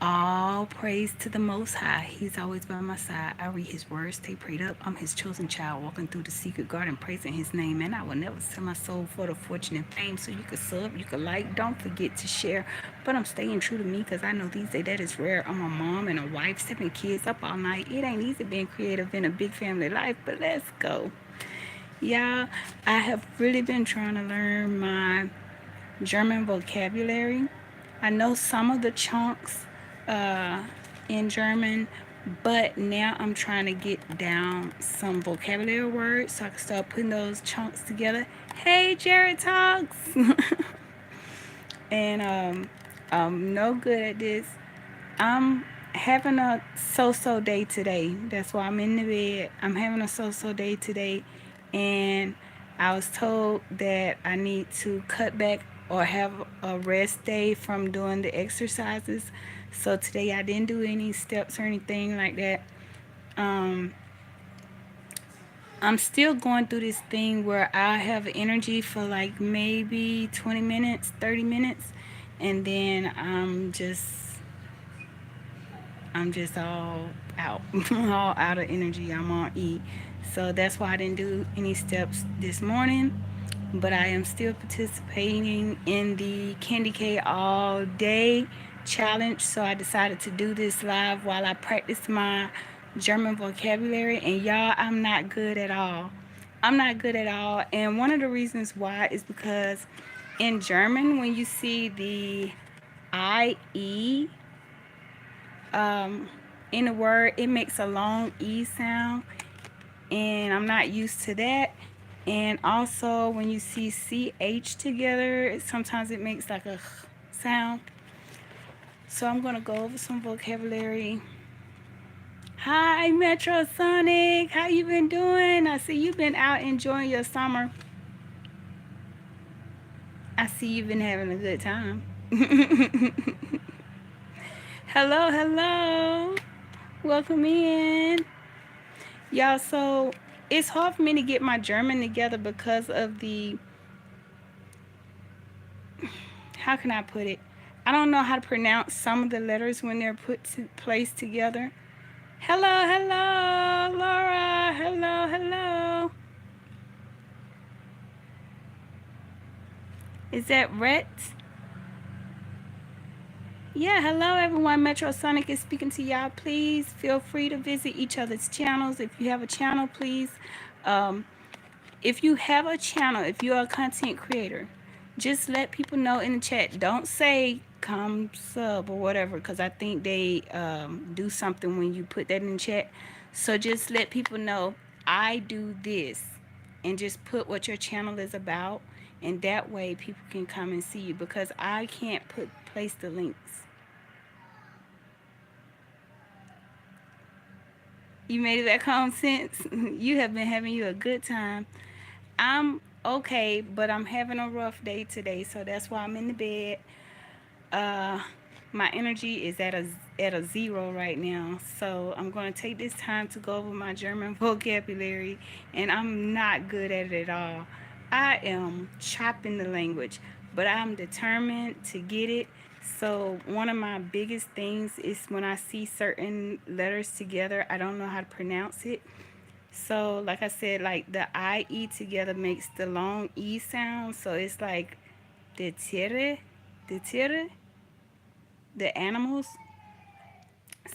All praise to the Most High. He's always by my side. I read His words, stay prayed up. I'm His chosen child, walking through the secret garden, praising His name. And I will never sell my soul for the fortune and fame. So you could sub, you could like, don't forget to share. But I'm staying true to me because I know these days that is rare. I'm a mom and a wife, 7 kids up all night. It ain't easy being creative in a big family life, but let's go. Yeah, I have really been trying to learn my German vocabulary. I know some of the chunks uh, in German, but now I'm trying to get down some vocabulary words so I can start putting those chunks together. Hey, Jared Talks! And I'm no good at this. I'm having a so-so day today. That's why I'm in the bed. I'm having a so-so day today, and I was told that I need to cut back or have a rest day from doing the exercises. So today I didn't do any steps or anything like that. Um, I'm still going through this thing where I have energy for like maybe 20 minutes, 30 minutes, and then I'm just all out, all out of energy. I'm on E. So that's why I didn't do any steps this morning. But I am still participating in the Candy K All Day Challenge. So I decided to do this live while I practice my German vocabulary. And y'all, I'm not good at all. I'm not good at all. And one of the reasons why is because in German, when you see the IE um, in a word, it makes a long E sound, and I'm not used to that. And also, when you see CH together, sometimes it makes like a sound. So I'm gonna go over some vocabulary. Hi, Metro Sonic. How you been doing? I see you've been out enjoying your summer. I see you've been having a good time. Hello, hello. Welcome in. Y'all, so it's hard for me to get my German together because of the, how can I put it? I don't know how to pronounce some of the letters when they're placed together. Hello, hello, Laura. Hello, hello. Is that Rhett? Yeah, hello everyone. Metro Sonic is speaking to y'all. Please feel free to visit each other's channels. If you have a channel, please. Um, if you have a channel, if you're a content creator, just let people know in the chat. Don't say come sub or whatever, because I think they do something when you put that in the chat. So just let people know I do this, and just put what your channel is about, and that way people can come and see you, because I can't place the links. You made it back home since? You have been having you a good time. I'm okay, but I'm having a rough day today, so that's why I'm in the bed. Uh, my energy is at a zero right now, so I'm going to take this time to go over my German vocabulary, and I'm not good at it at all. I am chopping the language, but I'm determined to get it. So one of my biggest things is when I see certain letters together, I don't know how to pronounce it. So, like I said, like the IE together makes the long E sound. So it's like the tiere, the animals.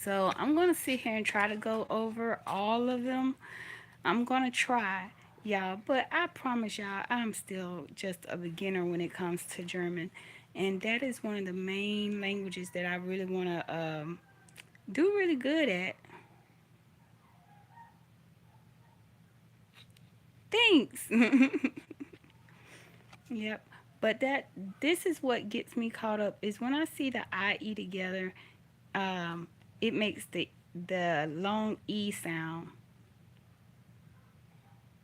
So I'm going to sit here and try to go over all of them. I'm going to try, y'all. But I promise y'all, I'm still just a beginner when it comes to German. And that is one of the main languages that I really want to do really good at. Thanks. Yep. But this is what gets me caught up is when I see the IE together, um, it makes the long E sound.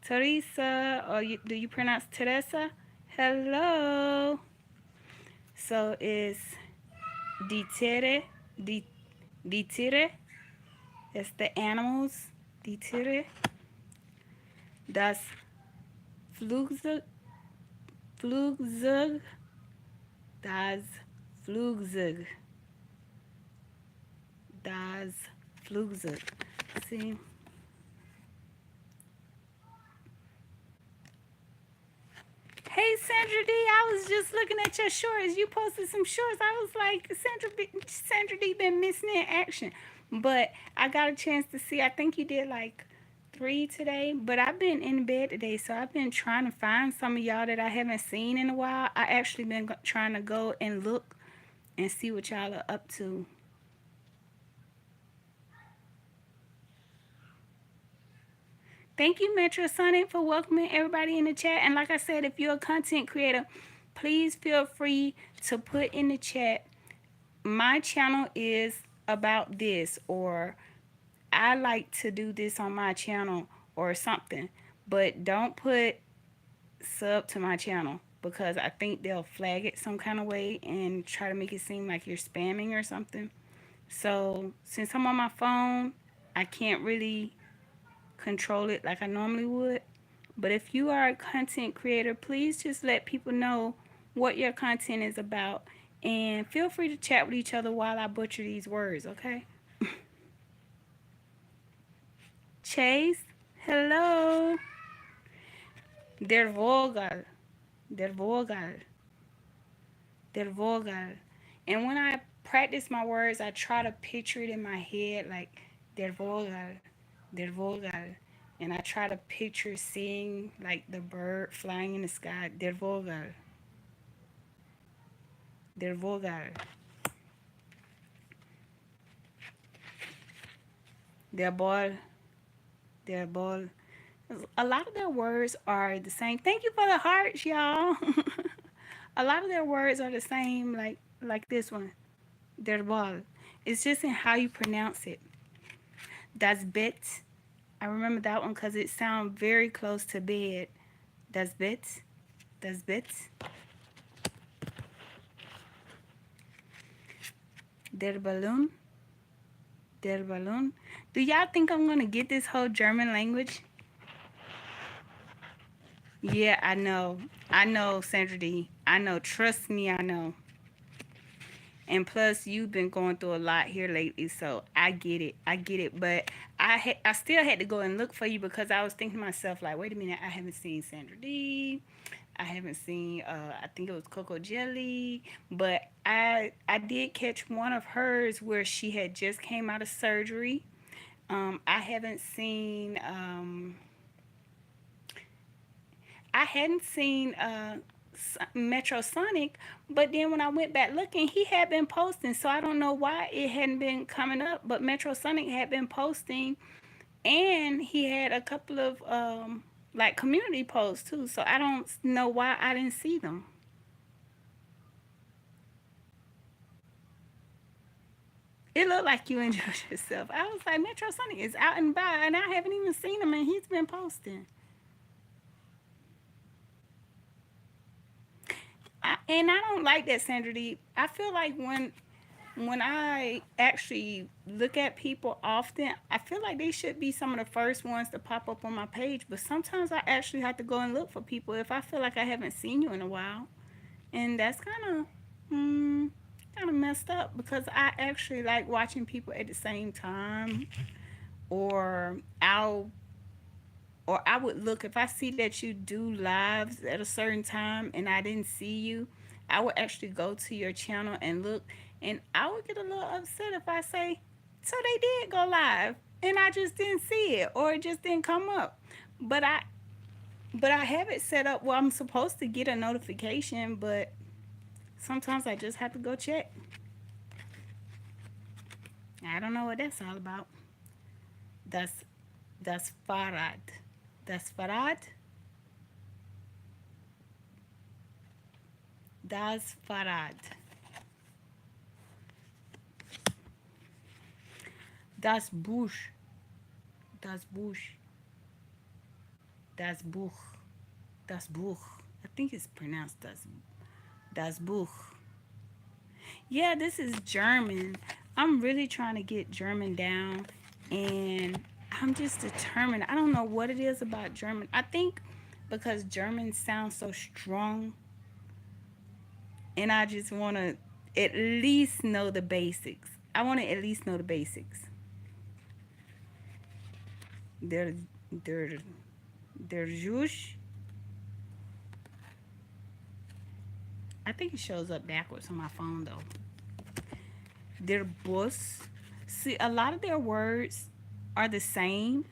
Teresa, or do you pronounce Teresa? Hello. So it's ditere, di, ditere. That's the animals. Ditere. Das Flugzeug, Flugzeug, das Flugzeug. Das Flugzeug. See? Hey Sandra D, I was just looking at your shorts. You posted some shorts. I was like, Sandra D been missing in action. But I got a chance to see. I think you did like 3 today. But I've been in bed today, so I've been trying to find some of y'all that I haven't seen in a while. I actually been trying to go and look and see what y'all are up to. Thank you, Metro Sonic, for welcoming everybody in the chat. And like I said, if you're a content creator, please feel free to put in the chat, my channel is about this, or I like to do this on my channel, or something. But don't put sub to my channel, because I think they'll flag it some kind of way and try to make it seem like you're spamming or something. So since I'm on my phone, I can't really control it like I normally would. But if you are a content creator, please just let people know what your content is about. And feel free to chat with each other while I butcher these words, okay? Chase, hello. Der Vogel. Der Vogel. Der Vogel. And when I practice my words, I try to picture it in my head like Der Vogel. Der Vogel. And I try to picture seeing like the bird flying in the sky. Der Vogel. Der Vogel. Der Ball. Der Ball. A lot of their words are the same. Thank you for the hearts, y'all. A lot of their words are the same, like this one. Der Ball. It's just in how you pronounce it. Das Bett. I remember that one because it sounds very close to bed. Das Bett. Das Bett. Der Ballon. Der Ballon. Do y'all think I'm going to get this whole German language? Yeah, I know. I know, Sandra D. I know. Trust me, I know. And plus, you've been going through a lot here lately, so I get it. I get it. But I still had to go and look for you because I was thinking to myself, like, wait a minute, I haven't seen Sandra D. I haven't seen, I think it was Coco Jelly. But I did catch one of hers where she had just came out of surgery. I haven't seen, I hadn't seen Metro Sonic, but then when I went back looking, he had been posting, so I don't know why it hadn't been coming up. But Metro Sonic had been posting, and he had a couple of like community posts too. So I don't know why I didn't see them. It looked like you enjoyed yourself. I was like, Metro Sonic is out and about, and I haven't even seen him, and he's been posting. And I don't like that, Sandra D. I feel like when I actually look at people often, I feel like they should be some of the first ones to pop up on my page. But sometimes I actually have to go and look for people if I feel like I haven't seen you in a while, and that's kind of messed up because I actually like watching people at the same time, or I would look if I see that you do lives at a certain time and I didn't see you, I would actually go to your channel and look, and I would get a little upset if I say, so they did go live and I just didn't see it or it just didn't come up. But I have it set up where I'm supposed to get a notification, but sometimes I just have to go check. I don't know what that's all about. That's that's Farad. That's Farad. Das Farad. Das Bush. Das Bush. Das Buch. Das Buch. I think it's pronounced Das Buch. Yeah, this is German. I'm really trying to get German down, and I'm just determined. I don't know what it is about German. I think because German sounds so strong, and I just want to at least know the basics. I want to at least know the basics. Der, der, der Jush. I think it shows up backwards on my phone though. Their bus. See, a lot of their words are the same,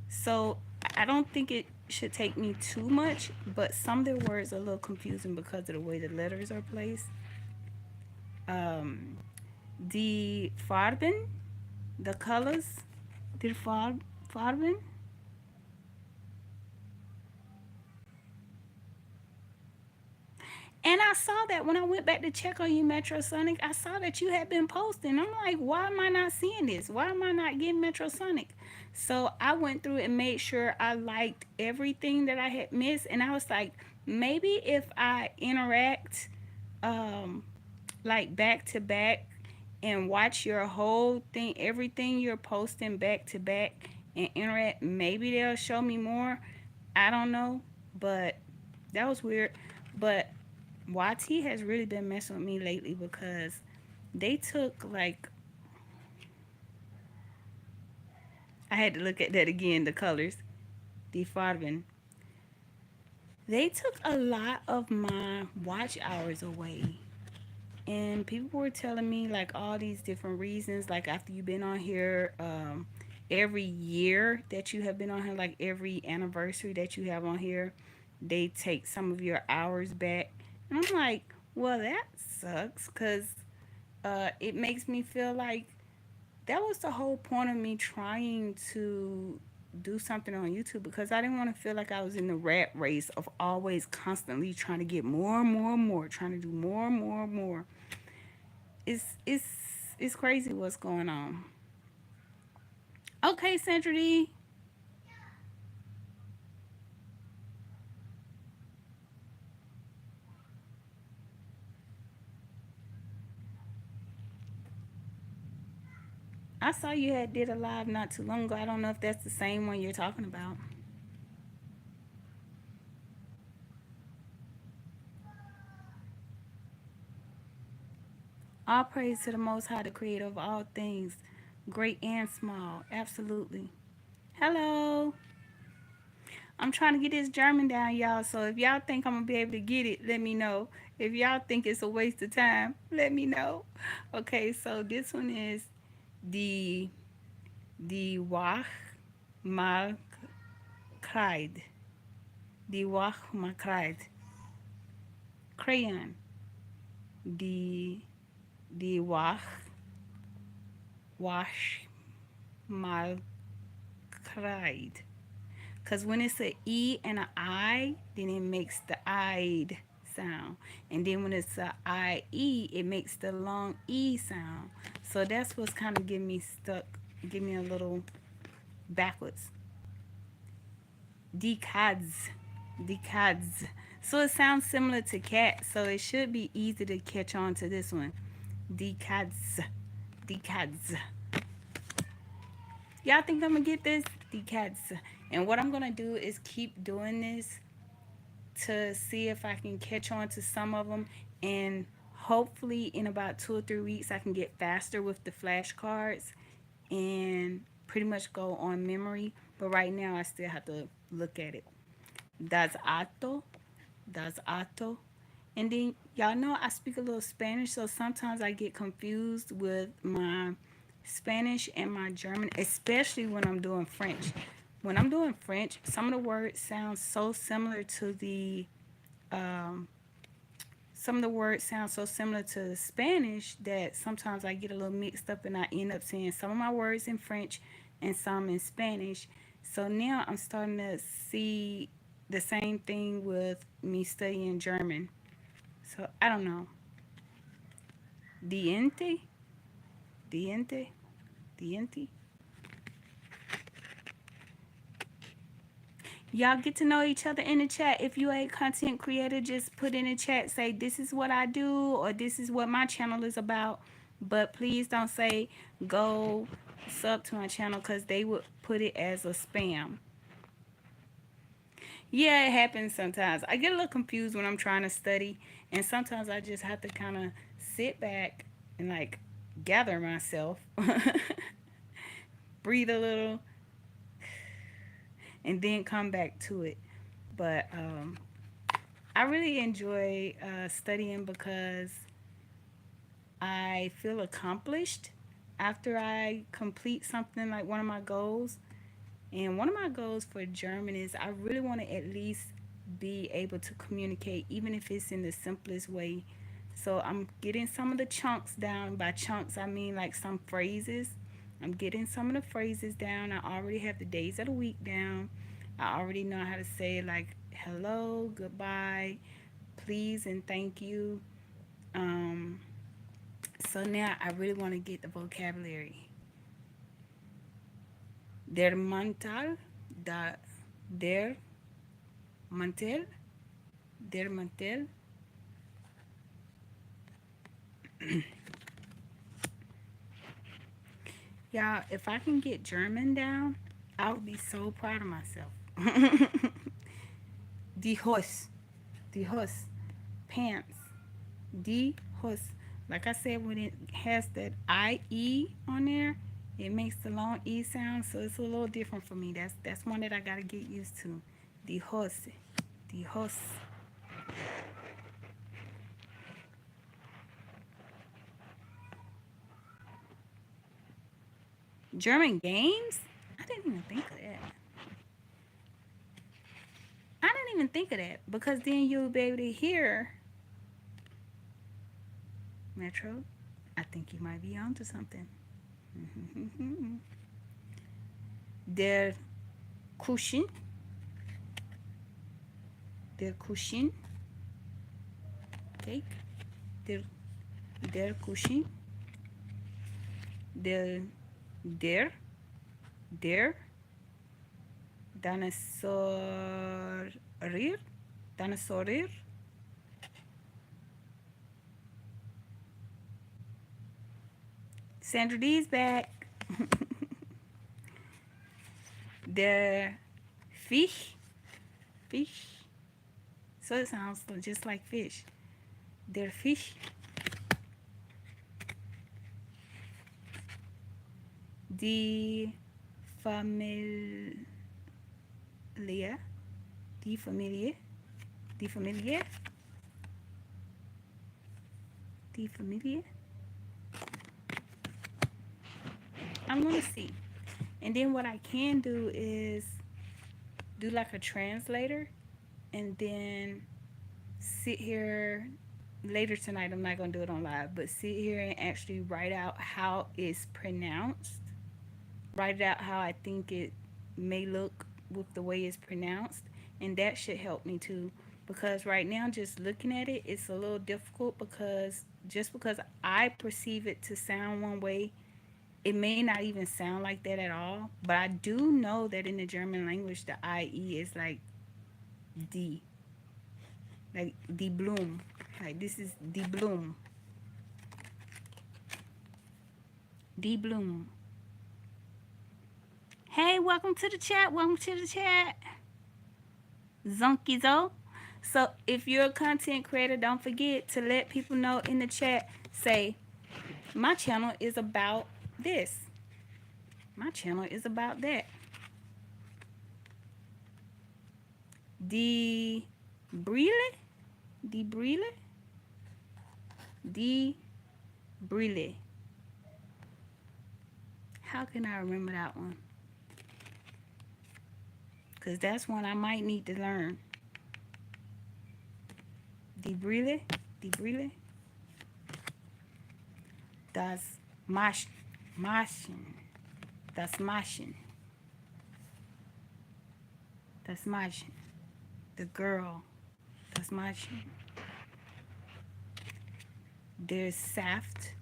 so I don't think it should take me too much. But some of their words are a little confusing because of the way the letters are placed. Um, the Farben, the colors, the Farben. And I saw that when I went back to check on you, Metrosonic, I saw that you had been posting. I'm like, why am I not seeing this? Why am I not getting Metrosonic? So I went through and made sure I liked everything that I had missed. And I was like, maybe if I interact um, like back to back and watch your whole thing, everything you're posting back to back and interact, maybe they'll show me more. I don't know. But that was weird. But YT has really been messing with me lately because they took like I had to look at that again, the colors, the Farben. They took a lot of my watch hours away. And people were telling me like all these different reasons, like after you've been on here, every year that you have been on here, like every anniversary that you have on here, they take some of your hours back. And I'm like, well, that sucks because it makes me feel like that was the whole point of me trying to do something on YouTube because I didn't want to feel like I was in the rat race of always constantly trying to get more and more and more, trying to do more and more and more. It's it's crazy what's going on. Okay, Sandra D. I saw you had did a live not too long ago. I don't know if that's the same one you're talking about. All praise to the Most High, the Creator of all things, great and small. Absolutely. Hello. I'm trying to get this German down, y'all. So if y'all think I'm gonna be able to get it, let me know. If y'all think it's a waste of time, let me know. Okay, so this one is the the Wach Mal Kreid. The Wach Mal Kreid. Crayon. The the Wash Mal Kreid. Because when it's a E and an I, then it makes the I'd sound. And then when it's a IE, it makes the long E sound. So that's what's kind of getting me stuck, getting me a little backwards. Decads. Decads. So it sounds similar to cat, so it should be easy to catch on to this one. Decads. Decads. Y'all think I'm gonna get this? Decads. And what I'm gonna do is keep doing this to see if I can catch on to some of them. And hopefully, in about 2 or 3 weeks, I can get faster with the flashcards and pretty much go on memory. But right now, I still have to look at it. Das Ato. Das Ato. And then, y'all know I speak a little Spanish, so sometimes I get confused with my Spanish and my German, especially when I'm doing French. When I'm doing French, some of the words sound so similar to the um, some of the words sound so similar to the Spanish that sometimes I get a little mixed up and I end up saying some of my words in French and some in Spanish. So now I'm starting to see the same thing with me studying German. So I don't know. Diente? Diente? Diente? Y'all get to know each other in the chat. If you a content creator, just put in the chat, say this is what I do or this is what my channel is about. But please don't say go sub to my channel because they would put it as a spam. Yeah, it happens sometimes. I get a little confused when I'm trying to study, and sometimes I just have to kind of sit back and like gather myself, breathe a little, and then come back to it. But I really enjoy studying because I feel accomplished after I complete something like one of my goals. And one of my goals for German is I really want to at least be able to communicate, even if it's in the simplest way. So I'm getting some of the chunks down. By chunks, I mean like some phrases. I'm getting some of the phrases down. I already have the days of the week down. I already know how to say like hello, goodbye, please, and thank you. Um, so now I really want to get the vocabulary. Der Mantel, da, der Mantel, der Mantel. Y'all, if I can get German down, I would be so proud of myself. Die Hose, die Hose, pants, die Hose. Like I said, when it has that IE on there, it makes the long E sound, so it's a little different for me. That's one that I gotta get used to. Die Hose, die Hose. German games? I didn't even think of that. I didn't even think of that because then you'll be able to hear Metro. I think you might be onto something. Der Kuschen, der Kuschen, cake, der, der Kuschen, der, der, der, Dinosaurier, Dinosaurier, Sandra D's back. Der Fisch, Fisch. So it sounds just like fish. Der Fisch. Die Familie, die Familie, die Familie, die Familie. I'm gonna see. And then what I can do is do like a translator and then sit here later tonight. I'm not gonna do it on live, but sit here and actually write out how it's pronounced. Write it out how I think it may look with the way it's pronounced, and that should help me too. Because right now, just looking at it, it's a little difficult because just because I perceive it to sound one way, it may not even sound like that at all. But I do know that in the German language, the IE is like D, like die Bloom. Like this is die Bloom, die Bloom. Hey, welcome to the chat. Welcome to the chat. Zonkizo. So if you're a content creator, don't forget to let people know in the chat. Say, my channel is about this. My channel is about that. Die Brille? Die Brille? Die Brille. How can I remember that one? Because that's one I might need to learn. Die Brille? Die Brille? Das Maschen. Das Maschen. Das Maschen. The girl. Das Maschen. There's Saft.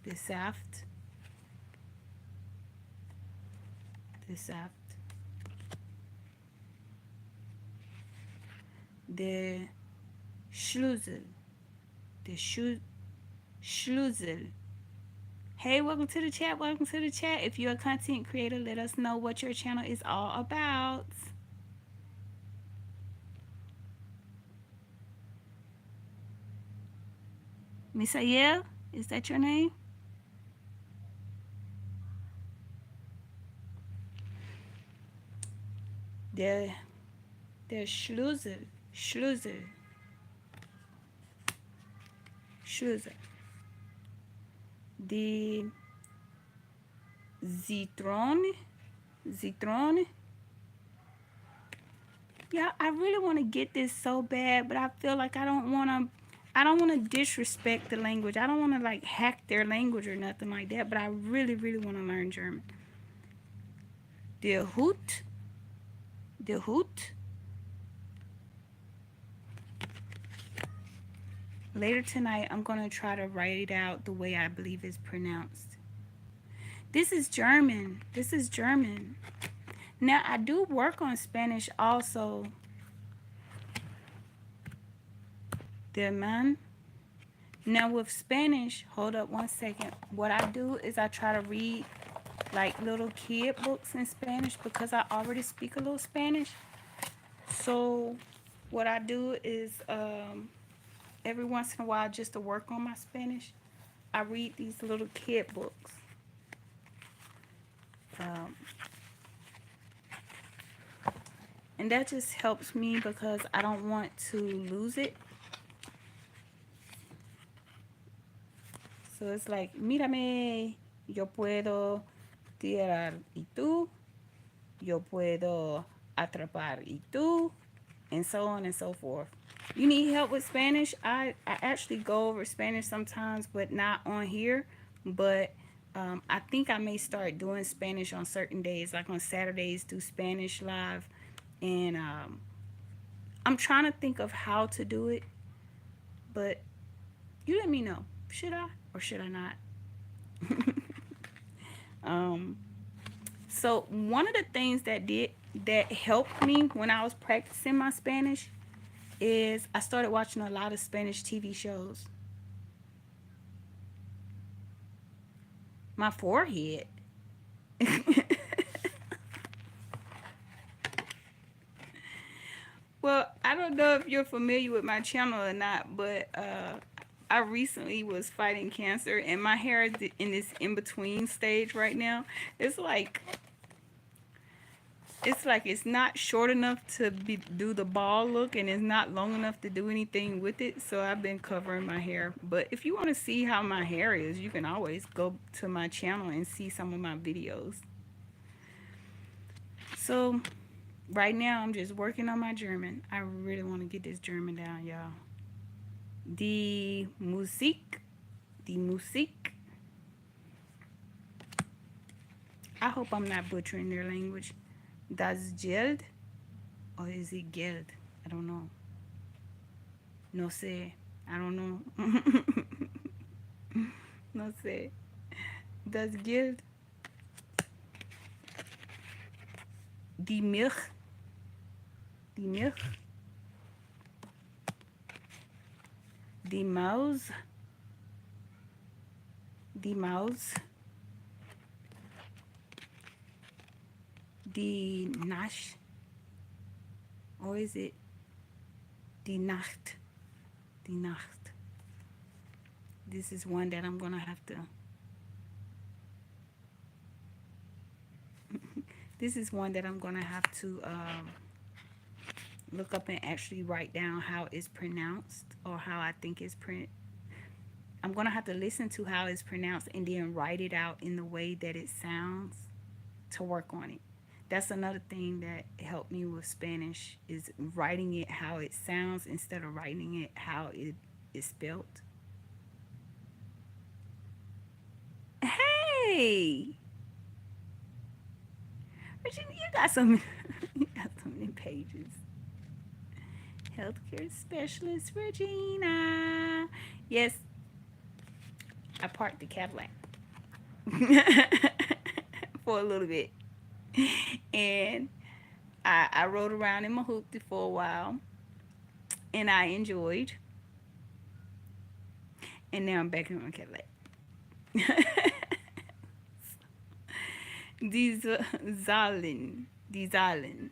The Saft. The Saft. The Schlüssel. The Schlüssel. Hey, welcome to the chat. Welcome to the chat. If you're a content creator, let us know what your channel is all about. Misael, is that your name? Der, der Schlüssel, Schlüssel, Schlüssel. Die Zitrone, Zitrone. Yeah, I really want to get this so bad, but I feel like I don't want to disrespect the language. I don't want to like hack their language or nothing like that, but I really, really want to learn German. Der Hut, der Hut. Later tonight, I'm going to try to write it out the way I believe it's pronounced. This is German. This is German. Now, I do work on Spanish also. Der Mann. Now, with Spanish, hold up one second. What I do is I try to read like little kid books in Spanish because I already speak a little Spanish. So, what I do is every once in a while, just to work on my Spanish, I read these little kid books. Um, and that just helps me because I don't want to lose it. So it's like, mírame, yo puedo tirar y tú, yo puedo atrapar y tú, and so on and so forth. You need help with Spanish? I actually go over Spanish sometimes, but not on here. But I think I may start doing Spanish on certain days, like on Saturdays, do Spanish live. And I'm trying to think of how to do it, but you let me know. Should I or should I not? um, so one of the things that helped me when I was practicing my Spanish is I started watching a lot of Spanish TV shows. My forehead. Well, I don't know if you're familiar with my channel or not, but I recently was fighting cancer, and my hair is in this in between stage right now. It's like it's not short enough to do the ball look, and it's not long enough to do anything with it. So I've been covering my hair. But if you want to see how my hair is, you can always go to my channel and see some of my videos. So right now I'm just working on my German. I really want to get this German down, y'all. Die Musik, die Musik. I hope I'm not butchering their language. Das Geld, or is it Geld? I don't know. No sé. I don't know. No sé. Das Geld. Die Milch. Die Milch. Die Maus. Die Maus. Die Nacht. Or is it die Nacht? Die Nacht. This is one that I'm gonna have to. This is one that I'm gonna have to look up and actually write down how it's pronounced or how I think it's I'm gonna have to listen to how it's pronounced and then write it out in the way that it sounds to work on it. That's another thing that helped me with Spanish is writing it how it sounds instead of writing it how it is spelled. Hey, Regina, you got some you got so many pages. Healthcare specialist Regina. Yes, I parked the Cadillac for a little bit. And I rode around in my hoopty for a while and I enjoyed. And now I'm back in my Cadillac. These Zalin. These Zalin.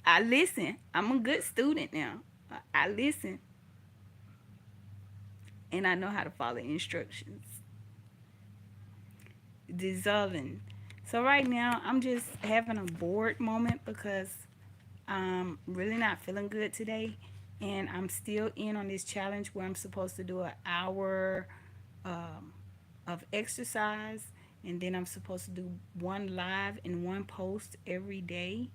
I listen. I'm a good student now. I listen. And I know how to follow instructions. Dissolving. So right now I'm just having a bored moment because I'm really not feeling good today, and I'm still in on this challenge where I'm supposed to do an hour um, of exercise, and then I'm supposed to do one live and one post every day.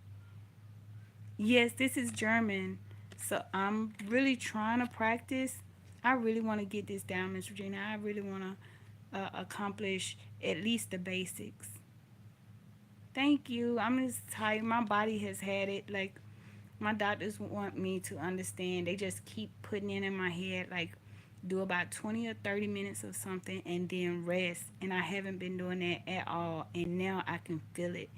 Yes, this is German, so I'm really trying to practice. I really want to get this down, Miss Regina. I really want to accomplish at least the basics. Thank you. I'm just tired. My body has had it. Like, my doctors want me to understand. They just keep putting it in my head, like, do about 20 or 30 minutes of something and then rest. And I haven't been doing that at all. And now I can feel it.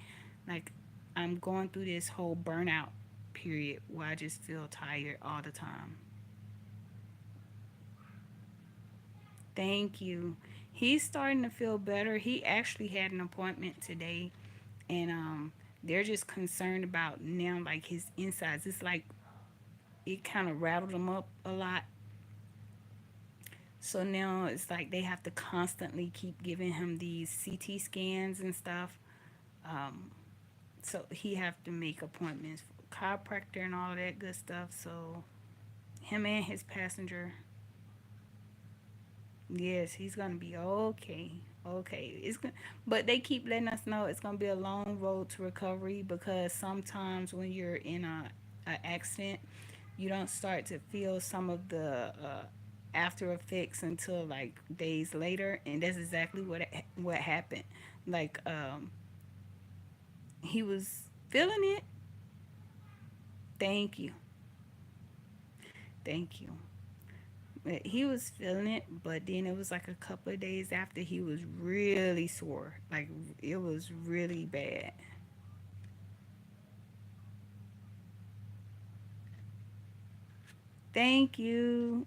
Like, I'm going through this whole burnout period where I just feel tired all the time. Thank you. He's starting to feel better. He actually had an appointment today, and they're just concerned about now, like, his insides. It's like it kind of rattled him up a lot. So now it's like they have to constantly keep giving him these CT scans and stuff. Um, so he have to make appointments for chiropractor and all that good stuff. So him and his passenger, yes, he's gonna be okay. Okay, but they keep letting us know it's gonna be a long road to recovery because sometimes when you're in a accident, you don't start to feel some of the after effects until like days later, and that's exactly what happened. Like he was feeling it. Thank you, thank you. He was feeling it, but then it was like a couple of days after he was really sore. Like it was really bad. Thank you.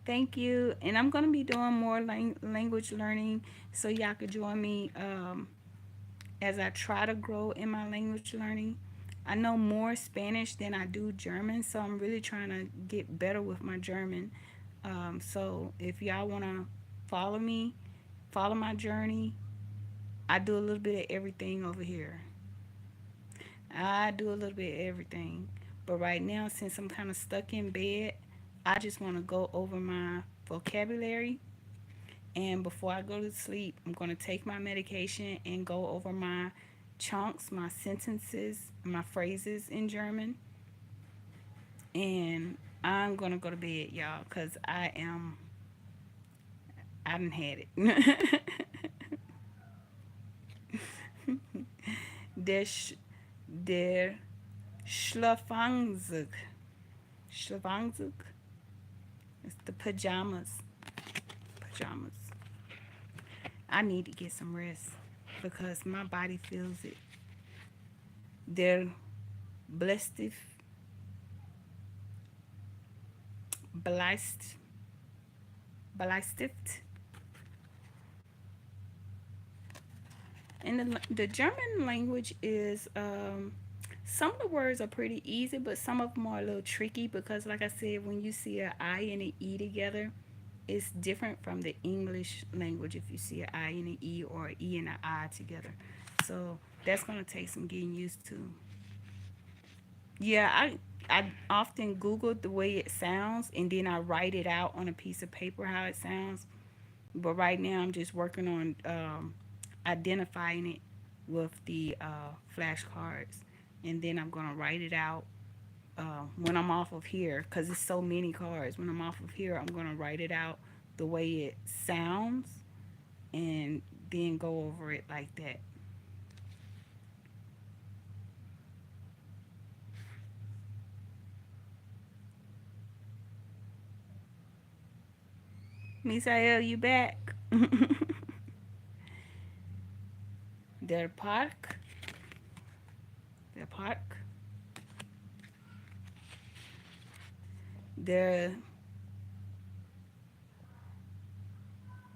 Thank you. And I'm going to be doing more language learning so y'all could join me as I try to grow in my language learning. I know more Spanish than I do German, so I'm really trying to get better with my German. So if y'all want to follow me, follow my journey, I do a little bit of everything over here. I do a little bit of everything. But right now, since I'm kind of stuck in bed, I just want to go over my vocabulary. And before I go to sleep, I'm going to take my medication and go over my chunks, my sentences, my phrases in German. And I'm going to go to bed, y'all, because I done had it. der, der Schlafanzug. Schlafanzug. It's the pajamas. Pajamas. I need to get some rest because my body feels it. Der Blästif. Beleist. Beleistift. And the German language is, some of the words are pretty easy, but some of them are a little tricky because, like I said, when you see an I and an E together, it's different from the English language if you see an I and an E or an E and an I together. So that's going to take some getting used to. Yeah, I often Google the way it sounds and then I write it out on a piece of paper how it sounds. But right now I'm just working on identifying it with the flashcards, and then I'm gonna write it out when I'm off of here because it's so many cards. When I'm off of here, I'm gonna write it out the way it sounds, and then go over it like that. Misael, you back? Der Park, der Park, der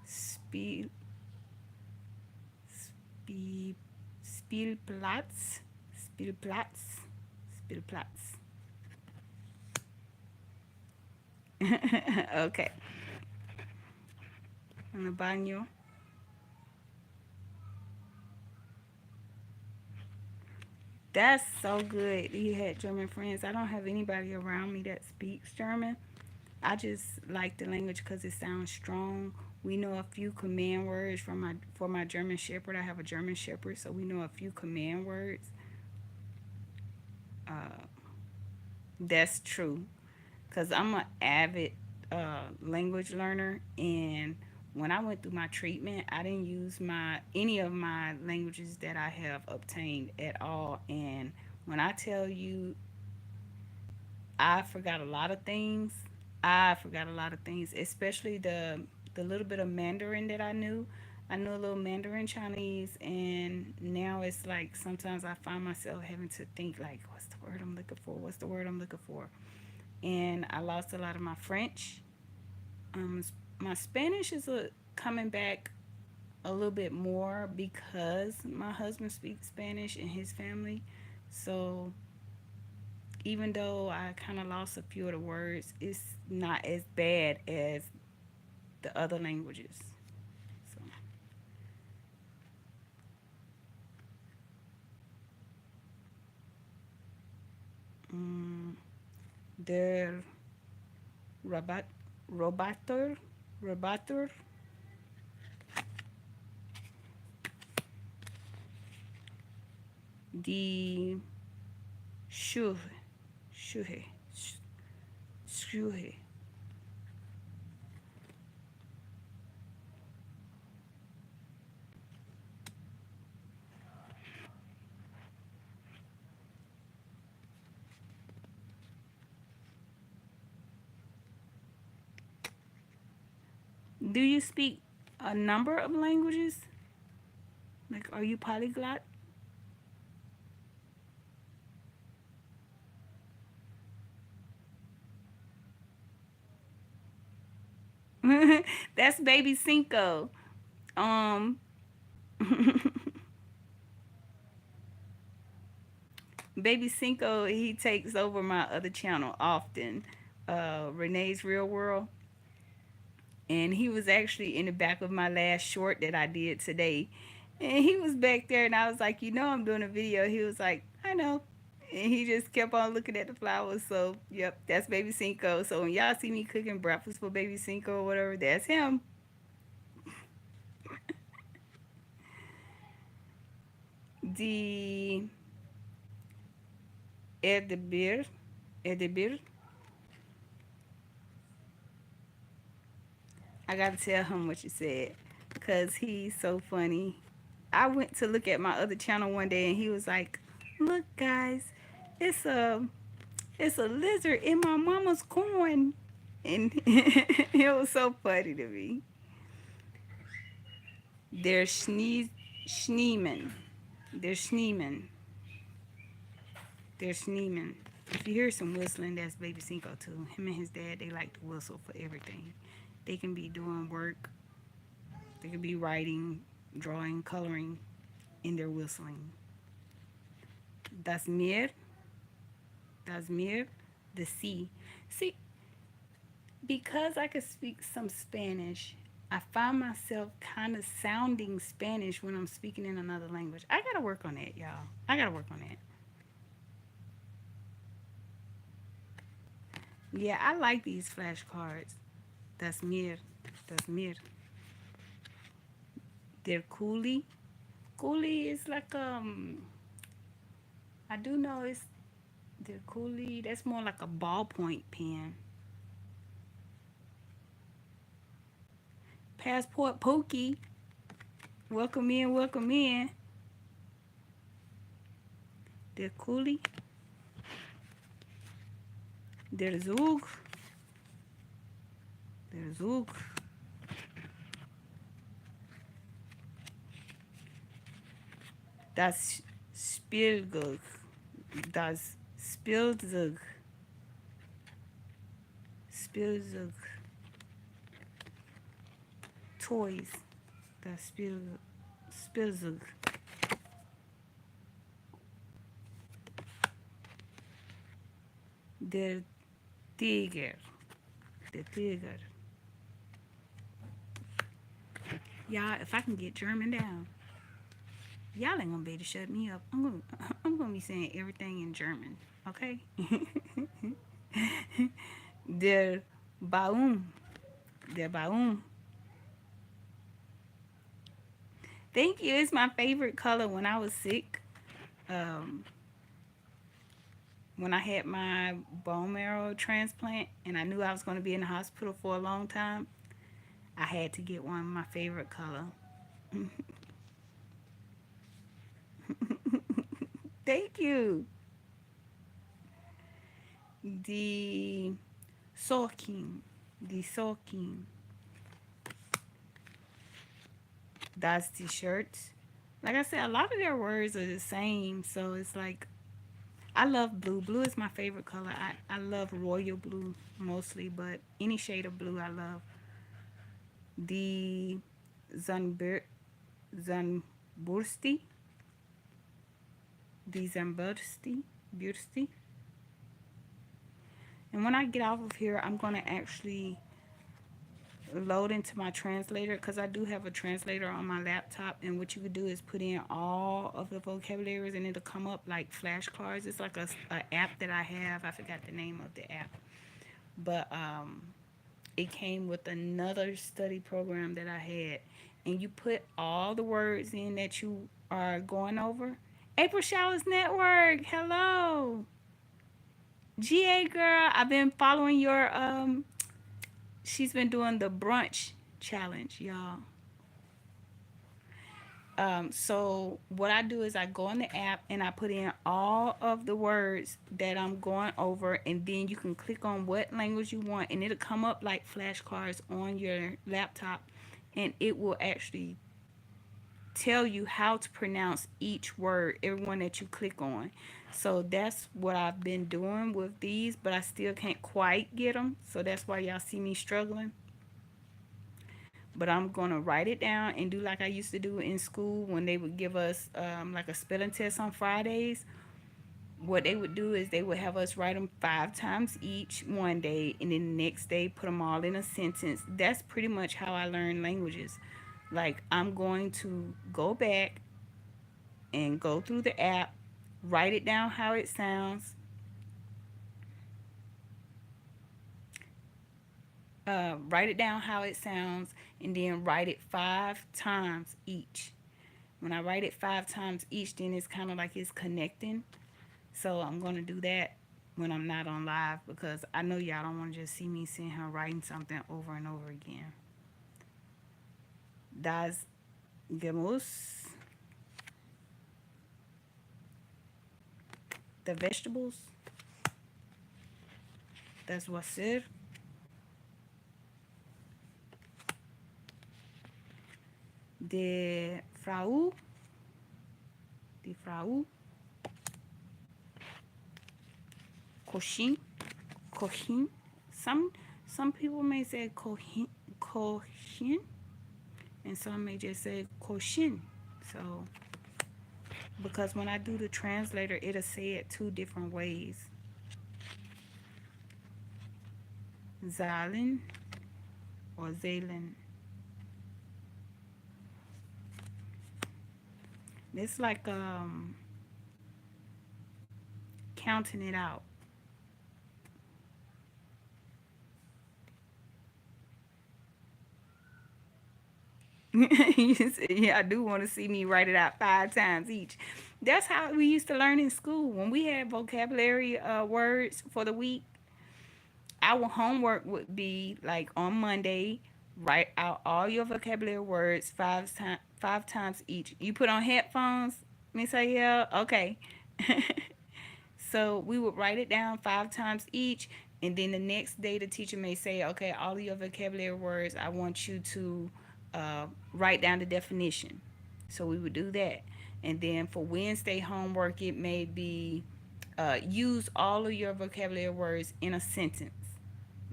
Spiel, Spiel, Spielplatz, Spielplatz, Spielplatz. Okay. En el baño. That's so good. You had German friends. I don't have anybody around me that speaks German. I just like the language because it sounds strong. We know a few command words from my for my German Shepherd. I have a German Shepherd, so we know a few command words. Uh, that's true because I'm an avid language learner, and when I went through my treatment, I didn't use my any of my languages that I have obtained at all. And when I tell you, I forgot a lot of things. I forgot a lot of things, especially the little bit of Mandarin that I knew. I knew a little Mandarin Chinese, and now it's like sometimes I find myself having to think like, what's the word I'm looking for? What's the word I'm looking for? And I lost a lot of my French. My Spanish is coming back a little bit more because my husband speaks Spanish in his family. So even though I kind of lost a few of the words, it's not as bad as the other languages. So, mm, der Rabat, Robator, Robator, the Shuhe, Shuhe, Shuhe. Do you speak a number of languages? Like, are you polyglot? That's baby Cinco. Um, Baby Cinco, he takes over my other channel often, Renee's Real World. And he was actually in the back of my last short that I did today. And he was back there, and I was like, I'm doing a video. He was like, I know. And he just kept on looking at the flowers. So, yep, that's Baby Cinco. So, when y'all see me cooking breakfast for Baby Cinco or whatever, that's him. The Edebir, Edebir, I got to tell him what you said because he's so funny. I went to look at my other channel one day, and he was like, "Look, guys, it's a it's a lizard in my mama's corn," and it was so funny to me. They're Schneeman. They're Schneeman. They're Schneeman. If you hear some whistling, that's Baby Cinco too. Him and his dad, they like to whistle for everything. They can be doing work. They can be writing, drawing, coloring, and they're whistling. Das Meer. Das Meer. The sea. See, because I could speak some Spanish, I find myself kind of sounding Spanish when I'm speaking in another language. I gotta work on that, y'all. I gotta work on that. Yeah, I like these flashcards. Das mir. Das mir. They're coolie. Coolie is like I do know it's they're coolie. That's more like a ballpoint pen. Passport Pokey. Welcome in, welcome in. They're coolie. They're Zug. They're Zug. Das Spielzeug. Das Spielzeug. Spielzeug. Toys. Das Spielzeug. Der Tiger. Der Tiger. Y'all, if I can get German down. Y'all ain't gonna be able to shut me up. I'm gonna be saying everything in German. Okay. Der Baum. Der Baum. Thank you. It's my favorite color when I was sick. Um, when I had my bone marrow transplant and I knew I was going to be in the hospital for a long time, I had to get one of my favorite color. Thank you. The Soaking. The Soaking. That's the shirts. Like I said, a lot of their words are the same. So it's like, I love blue. Blue is my favorite color. I love royal blue mostly, but any shade of blue I love. The Zunbur Zunbursti, the Zambursti, Bursti. And when I get off of here, I'm gonna actually load into my translator because I do have a translator on my laptop. And what you could do is put in all of the vocabularies, and it'll come up like flashcards. It's like a app that I have. I forgot the name of the app, but it came with another study program that I had, and you put all the words in that you are going over. April Showers Network, hello. GA girl, I've been following your she's been doing the brunch challenge, y'all. So what I do is I go in the app and I put in all of the words that I'm going over, and then you can click on what language you want, and it'll come up like flashcards on your laptop, and it will actually tell you how to pronounce each word, every one that you click on. So that's what I've been doing with these, but I still can't quite get them. So that's why y'all see me struggling. But I'm going to write it down and do like I used to do in school when they would give us like a spelling test on Fridays. What they would do is they would have us write them 5 times each one day, and then the next day put them all in a sentence. That's pretty much how I learn languages. Like, I'm going to go back and go through the app, write it down how it sounds, write it down how it sounds, and then write it 5 times each. When I write it 5 times each, then it's kind of like it's connecting. So I'm going to do that when I'm not on live because I know y'all don't want to just see me sitting here writing something over and over again. Das Gemüse, the vegetables, das Wasser, de Frau, die Frau, Koshin, Koshin. Some people may say Koshin, Koshin, and some may just say Koshin. So because when I do the translator, it'll say it 2 different ways. Zalin or Zalen. It's like counting it out. You say, yeah, I do want to see me write it out 5 times each. That's how we used to learn in school. When we had vocabulary words for the week, our homework would be like on Monday, write out all your vocabulary words 5 times each. You put on headphones, Miss Ayel? Okay. So we would write it down 5 times each, and then the next day the teacher may say, okay, all of your vocabulary words, I want you to write down the definition. So we would do that. And then for Wednesday homework, it may be use all of your vocabulary words in a sentence.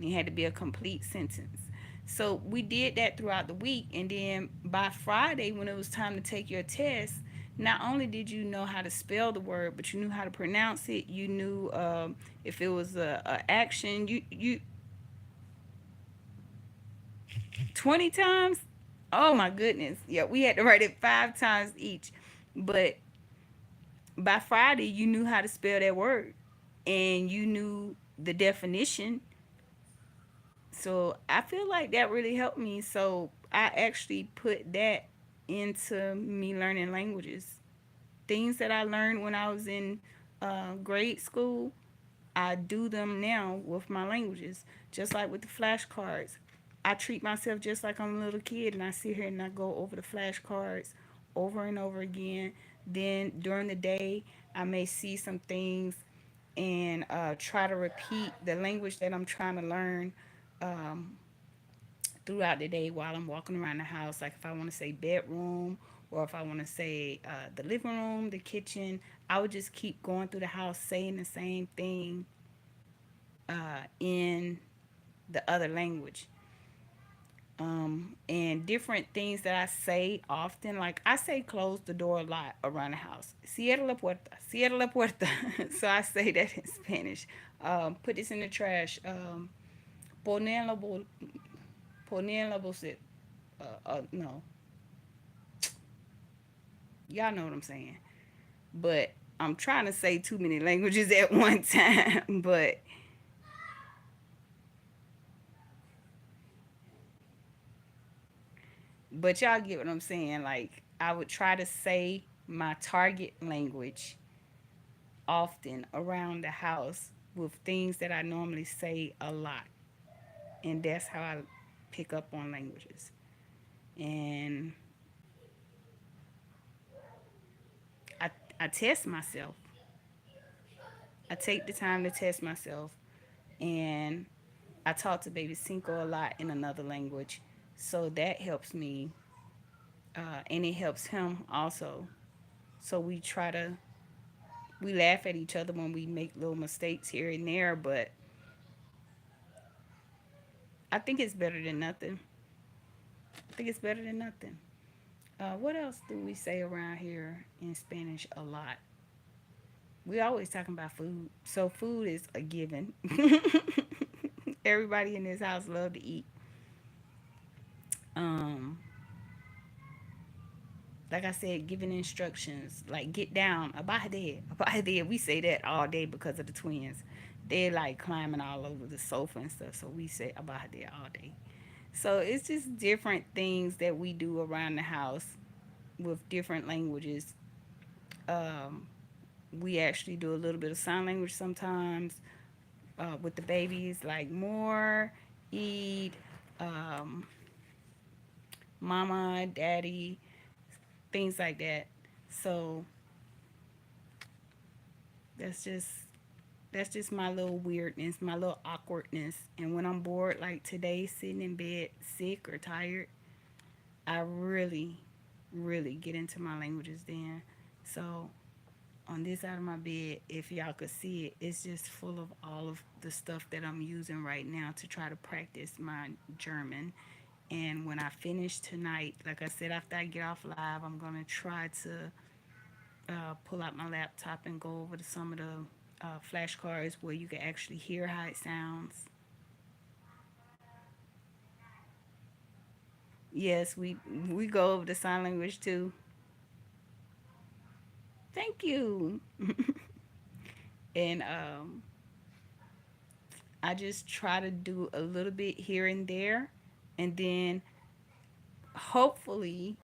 It had to be a complete sentence. So we did that throughout the week. And then by Friday, when it was time to take your test, not only did you know how to spell the word, but you knew how to pronounce it. You knew if it was a action. You 20 times. Oh my goodness! Yeah, we had to write it 5 times each. But by Friday, you knew how to spell that word and you knew the definition. So I feel like that really helped me. So I actually put that into me learning languages. Things that I learned when I was in grade school, I do them now with my languages. Just like with the flashcards. I treat myself just like I'm a little kid and I sit here and I go over the flashcards over and over again. Then during the day, I may see some things and try to repeat the language that I'm trying to learn um, throughout the day while I'm walking around the house. Like if I want to say bedroom or if I want to say the living room, the kitchen, I would just keep going through the house saying the same thing in the other language. And different things that I say often, like I say close the door a lot around the house. Cierra la puerta, cierra la puerta. So I say that in Spanish. Put this in the trash. Poner la, poner la bolsa. No, y'all know what I'm saying. But I'm trying to say too many languages at one time. But y'all get what I'm saying. Like I would try to say my target language often around the house with things that I normally say a lot. And that's how I pick up on languages. And I, I test myself. I take the time to test myself. And I talk to baby Cinco a lot in another language. So that helps me. And it helps him also. So we laugh at each other when we make little mistakes here and there. But I think it's better than nothing. I think it's better than nothing. What else do we say around here in Spanish a lot? We always talking about food. So food is a given. Everybody in this house love to eat. Um, like I said, giving instructions, like get down, abahade, abahade. We say that all day because of the twins. They're like climbing all over the sofa and stuff. So we say abahade all day. So it's just different things that we do around the house with different languages. Um, we actually do a little bit of sign language sometimes with the babies, like more, eat, um, mama, daddy, things like that. So that's just that's just my little weirdness, my little awkwardness. And when I'm bored, like today, sitting in bed, sick or tired, I really, really get into my languages then. So on this side of my bed, if y'all could see it, it's just full of all of the stuff that I'm using right now to try to practice my German. And when I finish tonight, like I said, after I get off live, I'm gonna try to pull out my laptop and go over to some of the flashcards where you can actually hear how it sounds. Yes, we go over the sign language too. Thank you. And I just try to do a little bit here and there, and then hopefully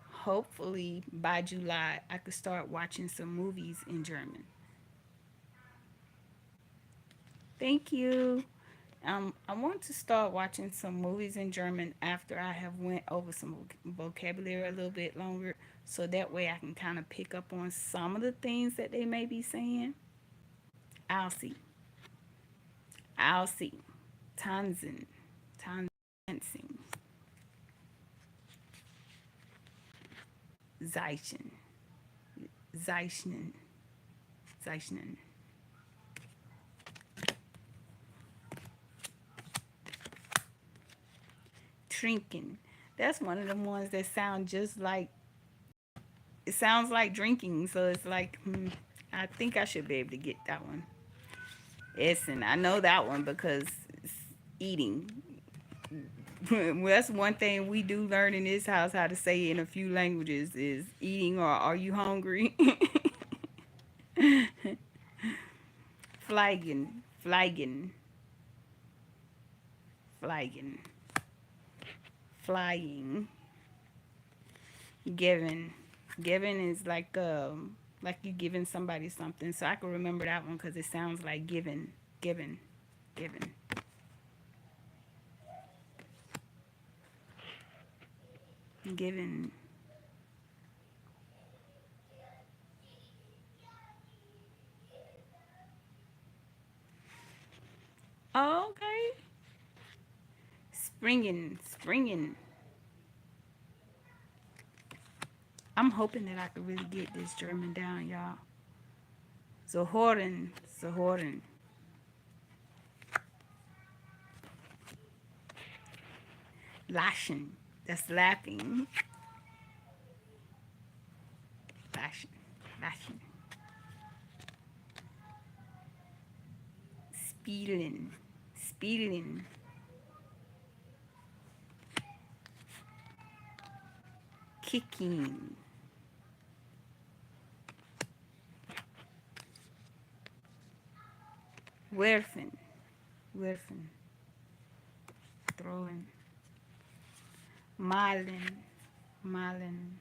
by July I could start watching some movies in German. Thank you. I want to start watching some movies in German after I have went over some vocabulary a little bit longer, so that way I can kind of pick up on some of the things that they may be saying. I'll see. I'll see. Tanzen, Tanzen, Zeichen, Zeichnen, Zeichnen, Trinken. That's one of the ones that sound just like it sounds like drinking. So it's like I think I should be able to get that one. Essen. I know that one because it's eating. Well, that's one thing we do learn in this house how to say in a few languages is eating or are you hungry? Flagging, flagging, flagging, flying, giving. Giving is like you giving somebody something. So I can remember that one because it sounds like giving, giving, giving, giving. Oh, okay. Springing, springing. I'm hoping that I can really get this German down, y'all. Zohoren, Zohoren. Lachen. That's laughing. Lachen, lachen. Spielen, spielen. Kicking. Werfen, werfen. Throwing. Malen, malen.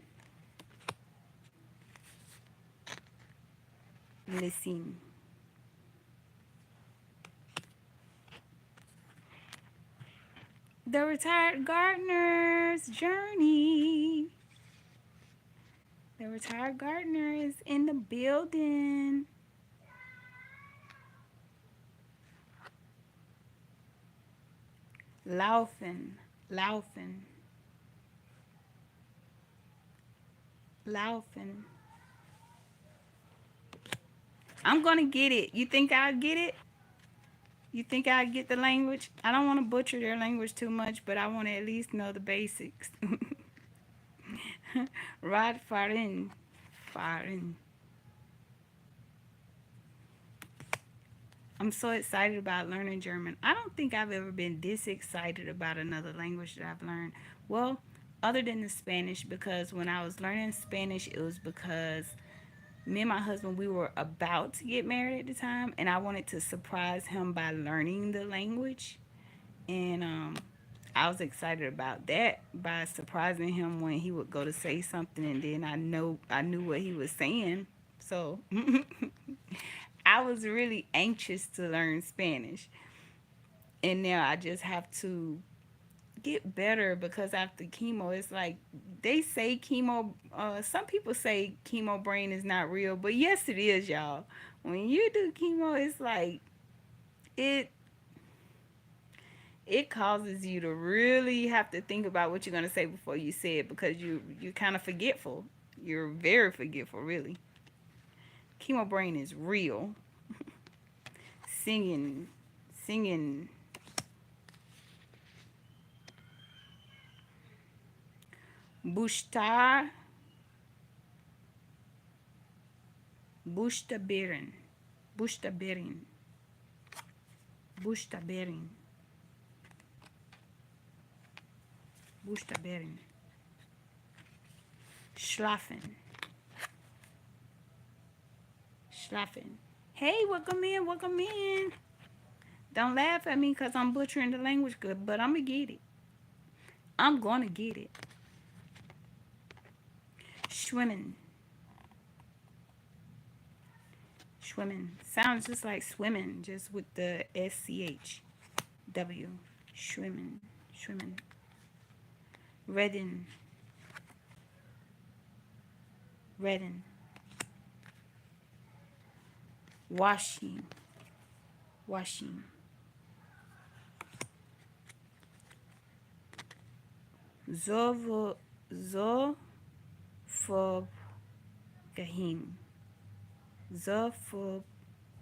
Listen. The Retired Gardener's Journey. The Retired Gardener is in the building. Laufen, laufen, laufen. I'm gonna get it. You think I'll get it? You think I'll get the language? I don't want to butcher their language too much, but I want to at least know the basics. Rod farin, farin. I'm so excited about learning German. I don't think I've ever been this excited about another language that I've learned. Well, other than the Spanish, because when I was learning Spanish, it was because me and my husband, we were about to get married at the time, and I wanted to surprise him by learning the language. And I was excited about that by surprising him when he would go to say something, and then I knew what he was saying. So I was really anxious to learn Spanish, and now I just have to get better because after chemo, it's like they say chemo. Some people say chemo brain is not real, but yes, it is, y'all. When you do chemo, it's like it it causes you to really have to think about what you're gonna say before you say it because you're kind of forgetful. You're very forgetful, really. Chemo brain is real. Singing, singing. Bushtar, bushtaberin, bushtaberin, bushtaberin, bushtaberin. Schlafen, schlafen. Hey, welcome in, welcome in. Don't laugh at me because I'm butchering the language good, but I'm going to get it. I'm going to get it. Schwimmen. Schwimmen. Sounds just like swimming, just with the SCH. W. Schwimmen. Schwimmen. Redden. Redden. Washing. Washing. Zovo. Zo. Fob. Gahin. Zofob.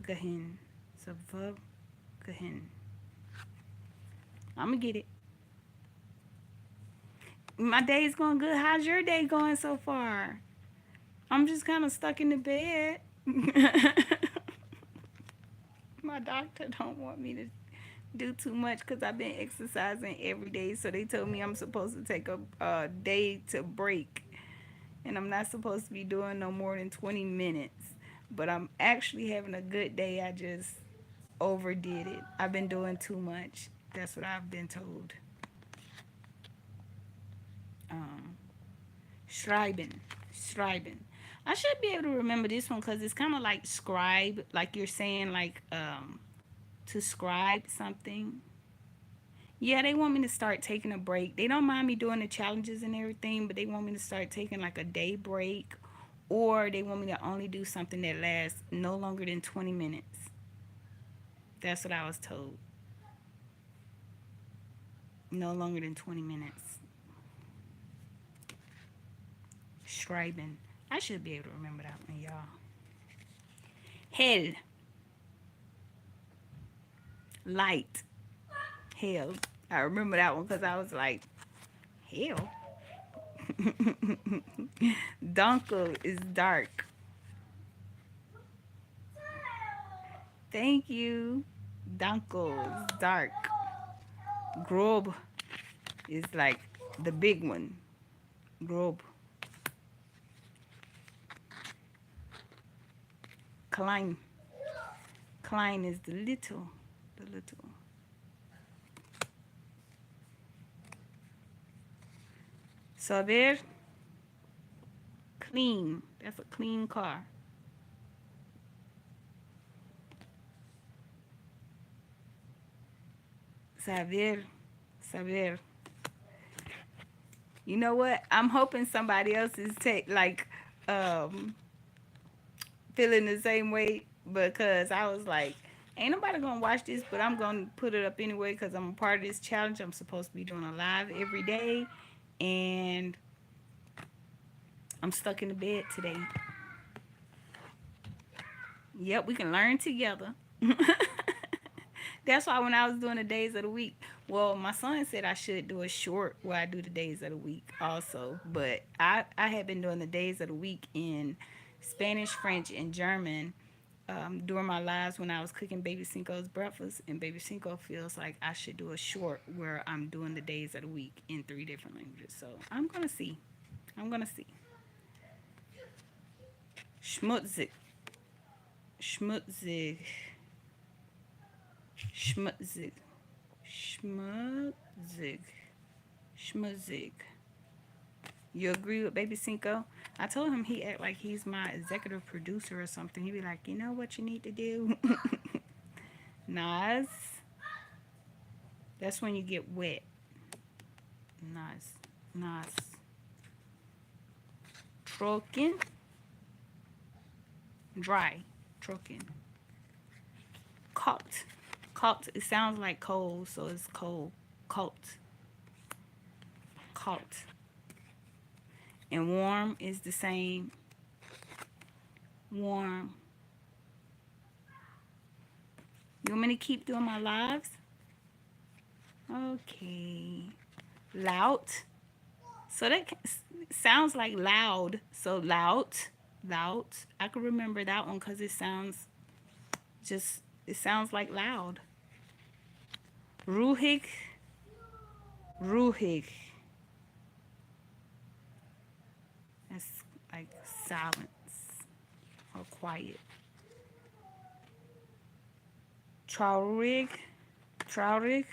Gahin. Zofob. Gahin. I'm going to get it. My day's going good. How's your day going so far? I'm just kind of stuck in the bed. My doctor don't want me to do too much because I've been exercising every day. So they told me I'm supposed to take a day to break, and I'm not supposed to be doing no more than 20 minutes. But I'm actually having a good day. I just overdid it. I've been doing too much. That's what I've been told. Um, Schreiben. Schreiben. I should be able to remember this one because it's kind of like scribe, like you're saying, like to scribe something. Yeah, they want me to start taking a break. They don't mind me doing the challenges and everything, but they want me to start taking like a day break, or they want me to only do something that lasts no longer than 20 minutes. That's what I was told. No longer than 20 minutes. Schreiben. I should be able to remember that one, y'all. Hell. Light. Hell. I remember that one because I was like, hell. Dunkel is dark. Thank you. Dunkel is dark. Grob is like the big one. Grob. Klein. Klein is the little. The little. So there. Clean. That's a clean car. Saber. Saber. You know what? I'm hoping somebody else is um feeling the same way because I was like, ain't nobody gonna watch this, but I'm gonna put it up anyway because I'm a part of this challenge. I'm supposed to be doing a live every day, and I'm stuck in the bed today. Yep, we can learn together. That's why when I was doing the days of the week, well, my son said I should do a short where I do the days of the week also. But I had been doing the days of the week in Spanish, French, and German during my lives when I was cooking Baby Cinco's breakfast. And Baby Cinco feels like I should do a short where I'm doing the days of the week in 3 different languages. So I'm going to see. I'm going to see. Schmutzig. Schmutzig. Schmutzig. Schmutzig. Schmutzig. You agree with Baby Cinco? I told him he act like he's my executive producer or something. He'd be like, you know what you need to do? Nas. That's when you get wet. Nas. Nas. Trocken. Dry. Trocken. Cult. Cult. It sounds like cold, so it's cold. Cult. Cult. And warm is the same. Warm. You want me to keep doing my lives? Okay. Loud. So that sounds like loud. So loud. Loud. I can remember that one because it sounds like loud. Ruhig. Ruhig. That's like silence or quiet. Traurig. Traurig.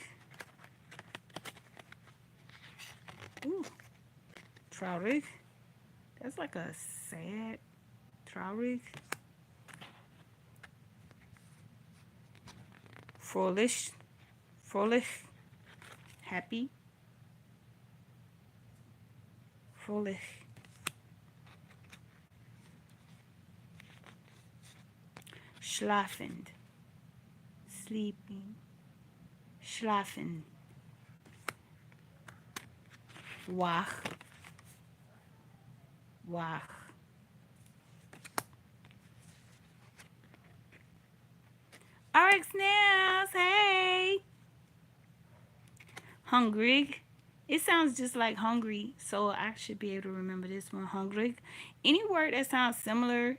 Ooh. Traurig. That's like a sad. Traurig. Fröhlich. Fröhlich. Happy. Fröhlich. Schlafend. Sleeping. Schlafen. Wach. Wach. RX Nails, hey. Hungry. It sounds just like hungry, so I should be able to remember this one. Hungry. Any word that sounds similar,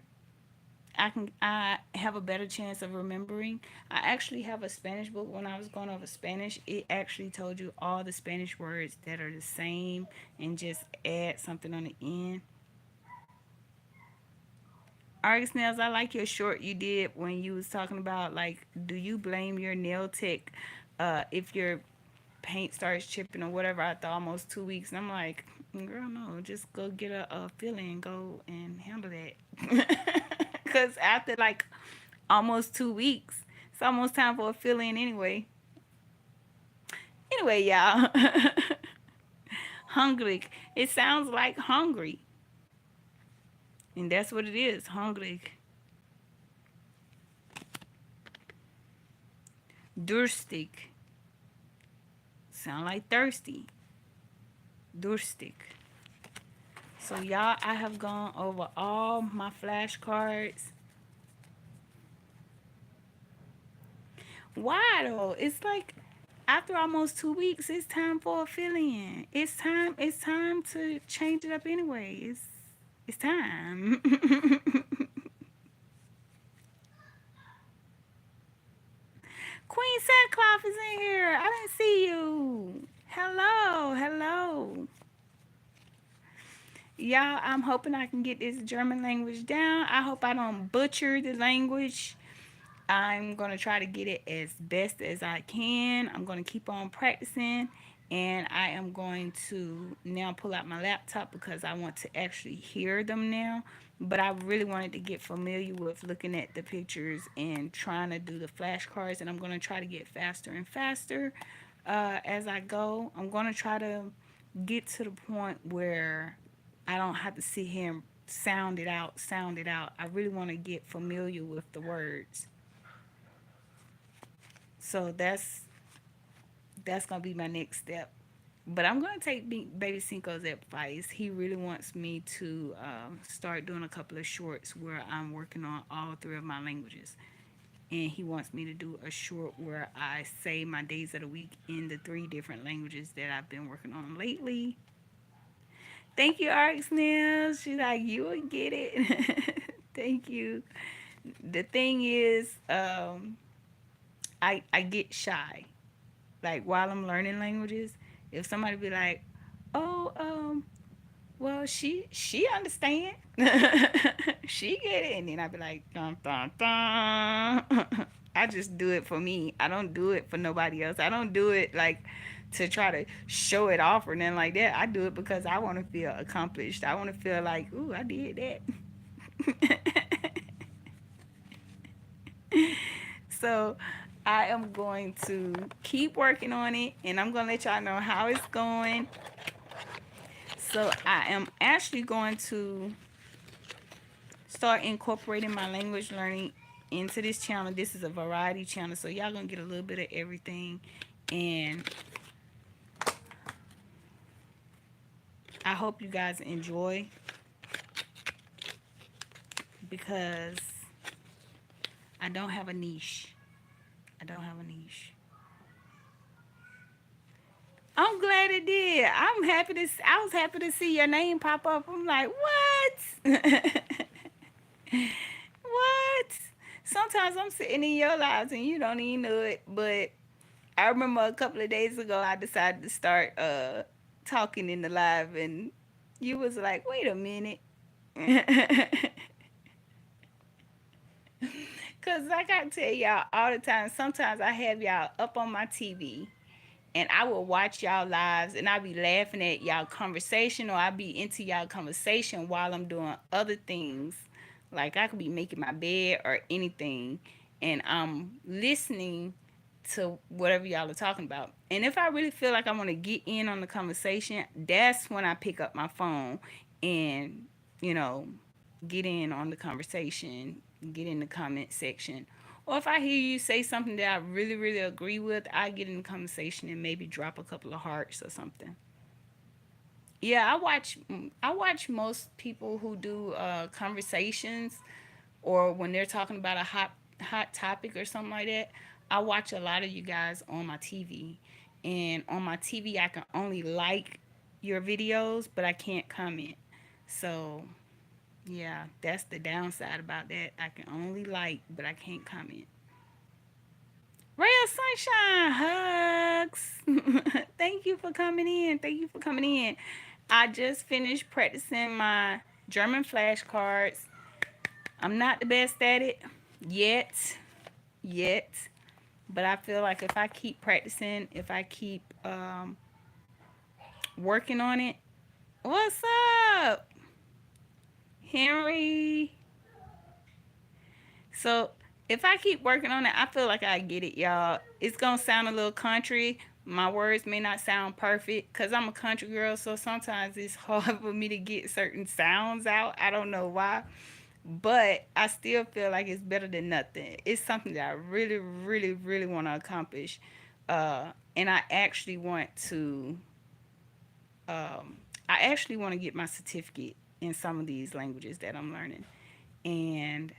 I have a better chance of remembering. I actually have a Spanish book. When I was going over Spanish, it actually told you all the Spanish words that are the same and just add something on the end. Argus Nails, I like your short you did when you was talking about, like, do you blame your nail tech if your paint starts chipping or whatever after almost 2 weeks? And I'm like, girl, no, just go get a filling and go and handle that. Because after like almost 2 weeks, it's almost time for a filling anyway. Anyway, y'all, hungry. It sounds like hungry, and that's what it is, hungry. Durstig. Sound like thirsty. Durstig. So y'all, I have gone over all my flashcards. Why though? It's like after almost 2 weeks, it's time for a fill-in. It's time. It's time to change it up anyway. It's time. Queen Sackcloth is in here. I didn't see you. Hello, hello. Y'all, I'm hoping I can get this German language down. I hope I don't butcher the language. I'm going to try to get it as best as I can. I'm going to keep on practicing. And I am going to now pull out my laptop because I want to actually hear them now. But I really wanted to get familiar with looking at the pictures and trying to do the flashcards. And I'm going to try to get faster and faster as I go. I'm going to try to get to the point where I don't have to sit here and sound it out, sound it out. I really want to get familiar with the words. So that's gonna be my next step. But I'm gonna take Baby Cinco's advice. He really wants me to start doing a couple of shorts where I'm working on all three of my languages, and he wants me to do a short where I say my days of the week in the three different languages that I've been working on lately. Thank you, Arc Snails. She's like, you will get it. Thank you. The thing is, I get shy. Like while I'm learning languages, if somebody be like, "Oh, well, she understand, she get it," and then I be like, "Dun dun dun." I just do it for me. I don't do it for nobody else. I don't do it like to try to show it off or nothing like that. I do it because I want to feel accomplished. I want to feel like, ooh, I did that. So I am going to keep working on it and I'm going to let y'all know how it's going. So I am actually going to start incorporating my language learning into this channel. This is a variety channel, so y'all going to get a little bit of everything. And I hope you guys enjoy, because I don't have a niche. I don't have a niche. I'm glad it did. I was happy to see your name pop up. I'm like, what? What? Sometimes I'm sitting in your lives and you don't even know it. But I remember a couple of days ago I decided to start talking in the live, and you was like, wait a minute. Cause like I tell y'all all the time, sometimes I have y'all up on my TV and I will watch y'all lives and I be laughing at y'all conversation, or I be into y'all conversation while I'm doing other things. Like I could be making my bed or anything, and I'm listening to whatever y'all are talking about. And if I really feel like I want to get in on the conversation, that's when I pick up my phone and, you know, get in on the conversation, get in the comment section. Or if I hear you say something that I really, really agree with, I get in the conversation and maybe drop a couple of hearts or something. Yeah, I watch most people who do conversations, or when they're talking about a hot topic or something like that. I watch a lot of you guys on my TV, and on my TV I can only like your videos, but I can't comment. So Yeah, that's the downside about that. I can only like, but I can't comment. Ray of Sunshine, hugs. Thank you for coming in. Thank you for coming in. I just finished practicing my German flashcards. I'm not the best at it yet, yet, but I feel like if I keep practicing, if I keep working on it, what's up, Henry? So if I keep working on it, I feel like I get it, y'all. It's gonna sound a little country. My words may not sound perfect because I'm a country girl, so sometimes it's hard for me to get certain sounds out. I don't know why, but I still feel like it's better than nothing. It's something that I really, really, really want to accomplish, and I actually want to get my certificate in some of these languages that I'm learning, and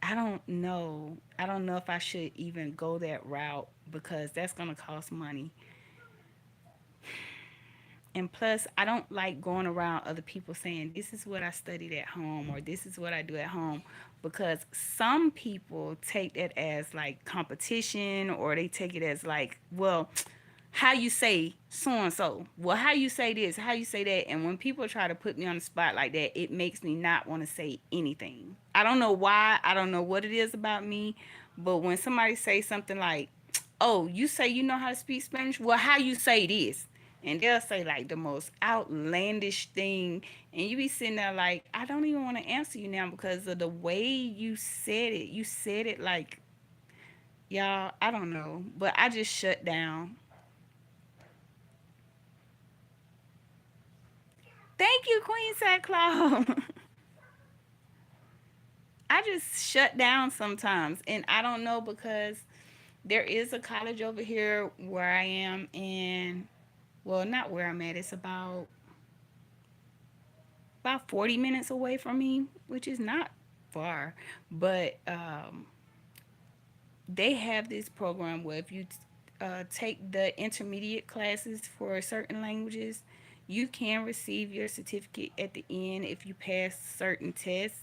I don't know. I don't know if I should even go that route because that's going to cost money. And plus, I don't like going around other people saying, this is what I studied at home or this is what I do at home, because some people take that as like competition, or they take it as like, well, how you say so and so, well, how you say this, how you say that. And when people try to put me on the spot like that, it makes me not want to say anything. I don't know why, I don't know what it is about me, but when somebody says something like, oh, you say you know how to speak Spanish, well, how you say this, and they'll say like the most outlandish thing, and you be sitting there like, I don't even want to answer you now because of the way you said it like, y'all, I don't know, but I just shut down. Thank you, Queen Sackcloth. I just shut down sometimes, and I don't know because there is a college over here where I am, and well, not where I'm at. It's about 40 minutes away from me, which is not far, but they have this program where if you take the intermediate classes for certain languages, you can receive your certificate at the end if you pass certain tests,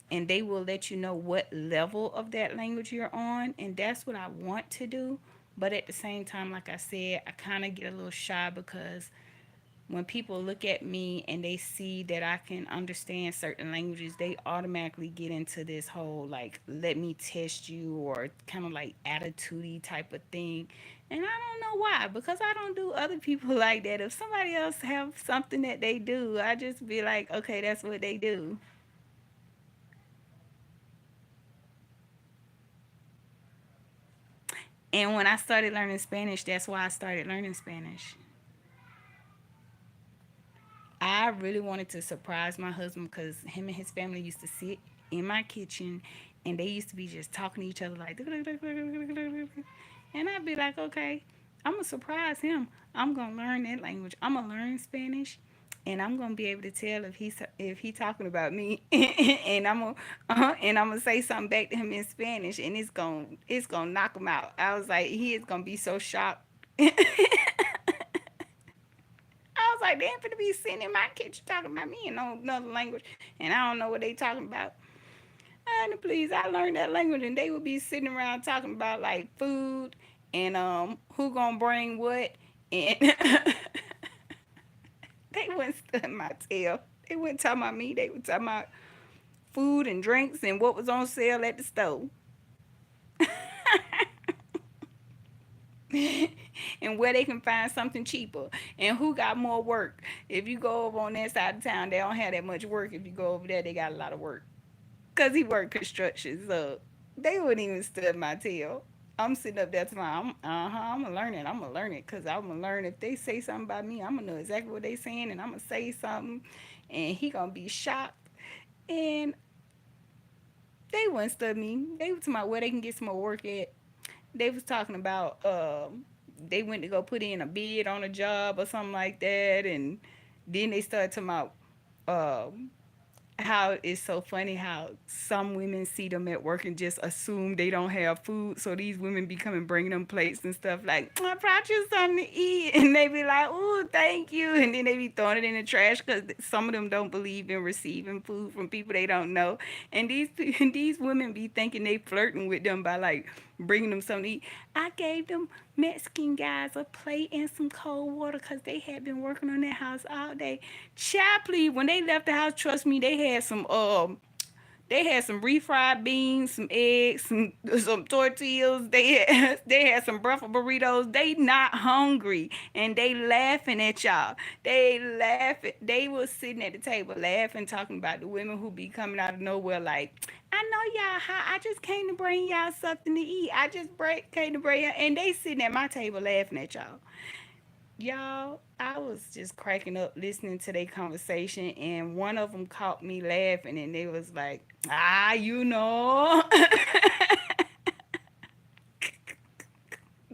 and they will let you know what level of that language you're on, and that's what I want to do. But at the same time, like I said, I kind of get a little shy because when people look at me and they see that I can understand certain languages, they automatically get into this whole like, let me test you, or kind of like attitudey type of thing. And I don't know why, because I don't do other people like that. If somebody else have something that they do, I just be like, okay, that's what they do. And when I started learning Spanish, that's why I started learning Spanish. I really wanted to surprise my husband because him and his family used to sit in my kitchen and they used to be just talking to each other like, and I'd be like, okay, I'm gonna surprise him. I'm gonna learn that language. I'm gonna learn Spanish, and I'm gonna be able to tell if he talking about me, and I'm gonna say something back to him in Spanish, and it's gonna knock him out. I was like, he is gonna be so shocked. I was like, they ain't finna be sitting in my kitchen talking about me in no another language, and I don't know what they talking about. And please, I learned that language, and they would be sitting around talking about like food and who gonna bring what, and they wouldn't stud my tail. They wouldn't talk about me. They would talk about food and drinks and what was on sale at the store. And where they can find something cheaper and who got more work. If you go over on that side of town, they don't have that much work. If you go over there, they got a lot of work. Cause he worked construction, so they wouldn't even stud my tail. I'm sitting up there tomorrow. I'm gonna learn it. I'm gonna learn it because I'm gonna learn if they say something about me. I'm gonna know exactly what they saying, and I'm gonna say something, and he gonna be shocked. And they wouldn't stud me. They were talking about where they can get some more work at. They was talking about they went to go put in a bid on a job or something like that, and then they started talking about how it's so funny how some women see them at work and just assume they don't have food. So these women be coming bringing them plates and stuff like, I brought you something to eat. And they be like, oh, thank you. And then they be throwing it in the trash because some of them don't believe in receiving food from people they don't know. And these women be thinking they flirting with them by like bringing them something to eat. I gave them Mexican guys a plate and some cold water because they had been working on that house all day. Chapley, when they left the house, trust me, they had some refried beans, some eggs, some tortillas. They had some breakfast burritos. They not hungry and they laughing at y'all. They laughing. They was sitting at the table laughing, talking about the women who be coming out of nowhere like, I know y'all hot. I just came to bring y'all something to eat. Came to bring y'all, and they sitting at my table laughing at y'all. Y'all, I was just cracking up listening to their conversation, and one of them caught me laughing, and they was like, you know.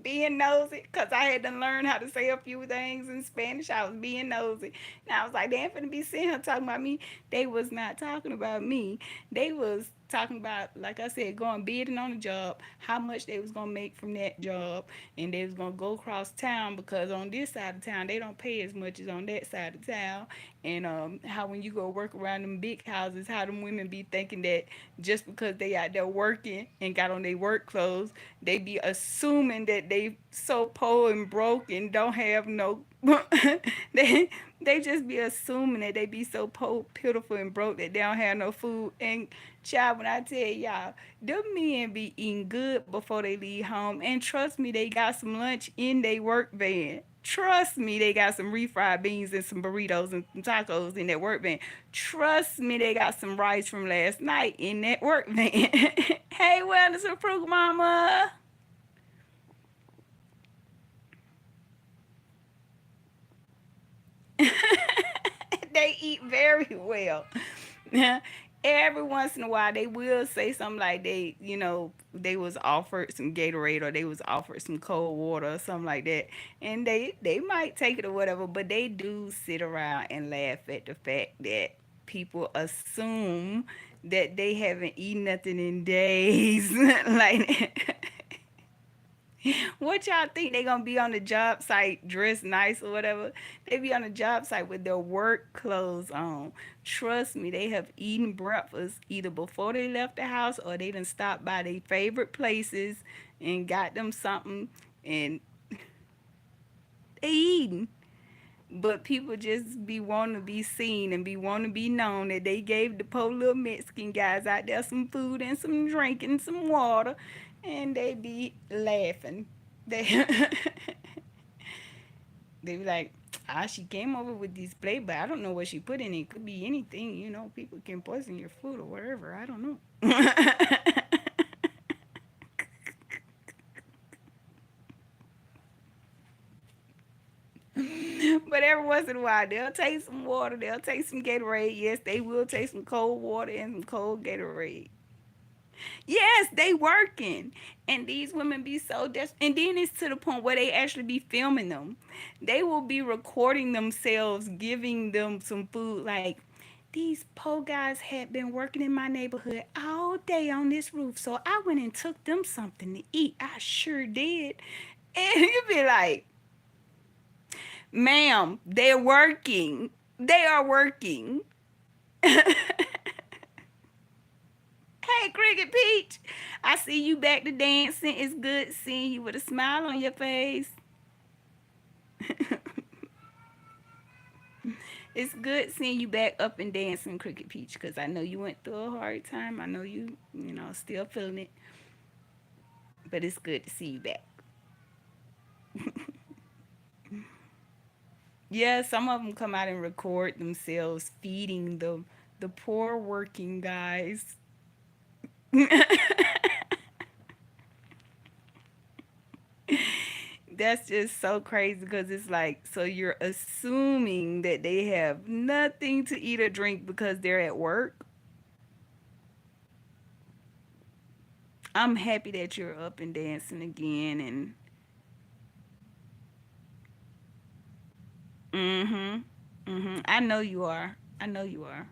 Being nosy because I had to learn how to say a few things in Spanish. I was being nosy. And I was like, they ain't finna be sitting here talking about me. They was not talking about me. They was talking about, like I said, going bidding on a job, how much they was gonna make from that job, and they was gonna go across town because on this side of town they don't pay as much as on that side of town. And how when you go work around them big houses, how them women be thinking that just because they out there working and got on their work clothes, they be assuming that they so poor and broke and don't have no they they just be assuming that they be so poor, pitiful and broke that they don't have no food. And child, when I tell y'all, them men be eating good before they leave home. And trust me, they got some lunch in their work van. Trust me, they got some refried beans and some burritos and some tacos in that work van. Trust me, they got some rice from last night in that work van. Hey, wellness approved, mama. They eat very well. Every once in a while, they will say something like they was offered some Gatorade or they was offered some cold water or something like that, and they might take it or whatever. But they do sit around and laugh at the fact that people assume that they haven't eaten nothing in days. Like what y'all think they gonna be on the job site dressed nice or whatever? They be on the job site with their work clothes on. Trust me, they have eaten breakfast either before they left the house or they done stopped by their favorite places and got them something and they eating. But people just be wanting to be seen and be wanting to be known that they gave the poor little Mexican guys out there some food and some drink and some water, and they be laughing. They they be like, she came over with this plate, but I don't know what she put in it. It could be anything, you know. People can poison your food or whatever. I don't know. But every once in a while, they'll take some water. They'll take some Gatorade. Yes, they will take some cold water and some cold Gatorade. Yes, they working. And these women be so desperate. And then it's to the point where they actually be filming them. They will be recording themselves, giving them some food. Like, these poor guys had been working in my neighborhood all day on this roof. So I went and took them something to eat. I sure did. And you'd be like, ma'am, they're working. They are working. Hey, Cricket Peach. I see you back to dancing. It's good seeing you with a smile on your face. It's good seeing you back up and dancing, Cricket Peach, because I know you went through a hard time. I know you still feeling it, but it's good to see you back. Yeah, some of them come out and record themselves feeding the poor working guys. That's just so crazy because it's like, so you're assuming that they have nothing to eat or drink because they're at work. I'm happy that you're up and dancing again. And mm-hmm, mm-hmm. I know you are. I know you are.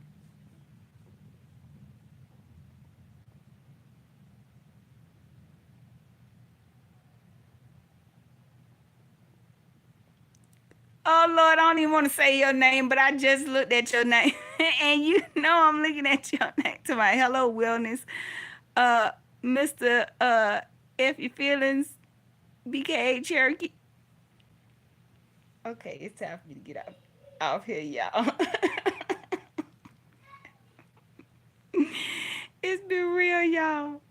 Oh Lord, I don't even want to say your name, but I just looked at your name, and you know I'm looking at your name to my hello wellness, uh, Mister If Your Feelings, BKA Cherokee. Okay, it's time for me to get off here, y'all. It's been real, y'all.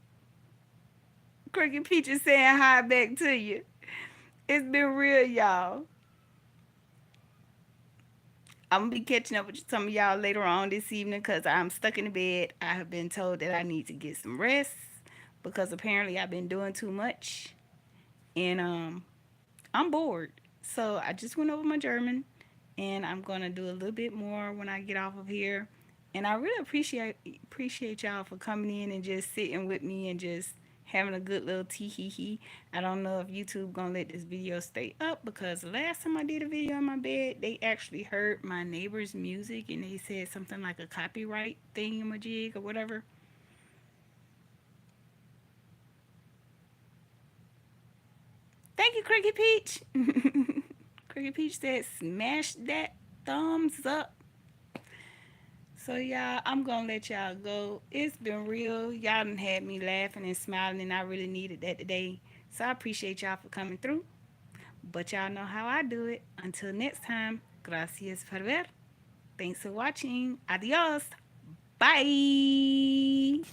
Cricket Peaches saying hi back to you. It's been real, y'all. I'm gonna be catching up with some of y'all later on this evening because I'm stuck in the bed. I have been told that I need to get some rest because apparently I've been doing too much, and I'm bored. So I just went over my German, and I'm gonna do a little bit more when I get off of here. And I really appreciate y'all for coming in and just sitting with me and just having a good little tee hee hee. I don't know if YouTube gonna let this video stay up because the last time I did a video in my bed, they actually heard my neighbor's music and they said something like a copyright thingamajig or whatever. Thank you, Cricket Peach. Cricket Peach said, smash that thumbs up. So y'all, I'm gonna let y'all go. It's been real. Y'all done had me laughing and smiling, and I really needed that today. So I appreciate y'all for coming through. But y'all know how I do it. Until next time, gracias por ver. Thanks for watching. Adios. Bye.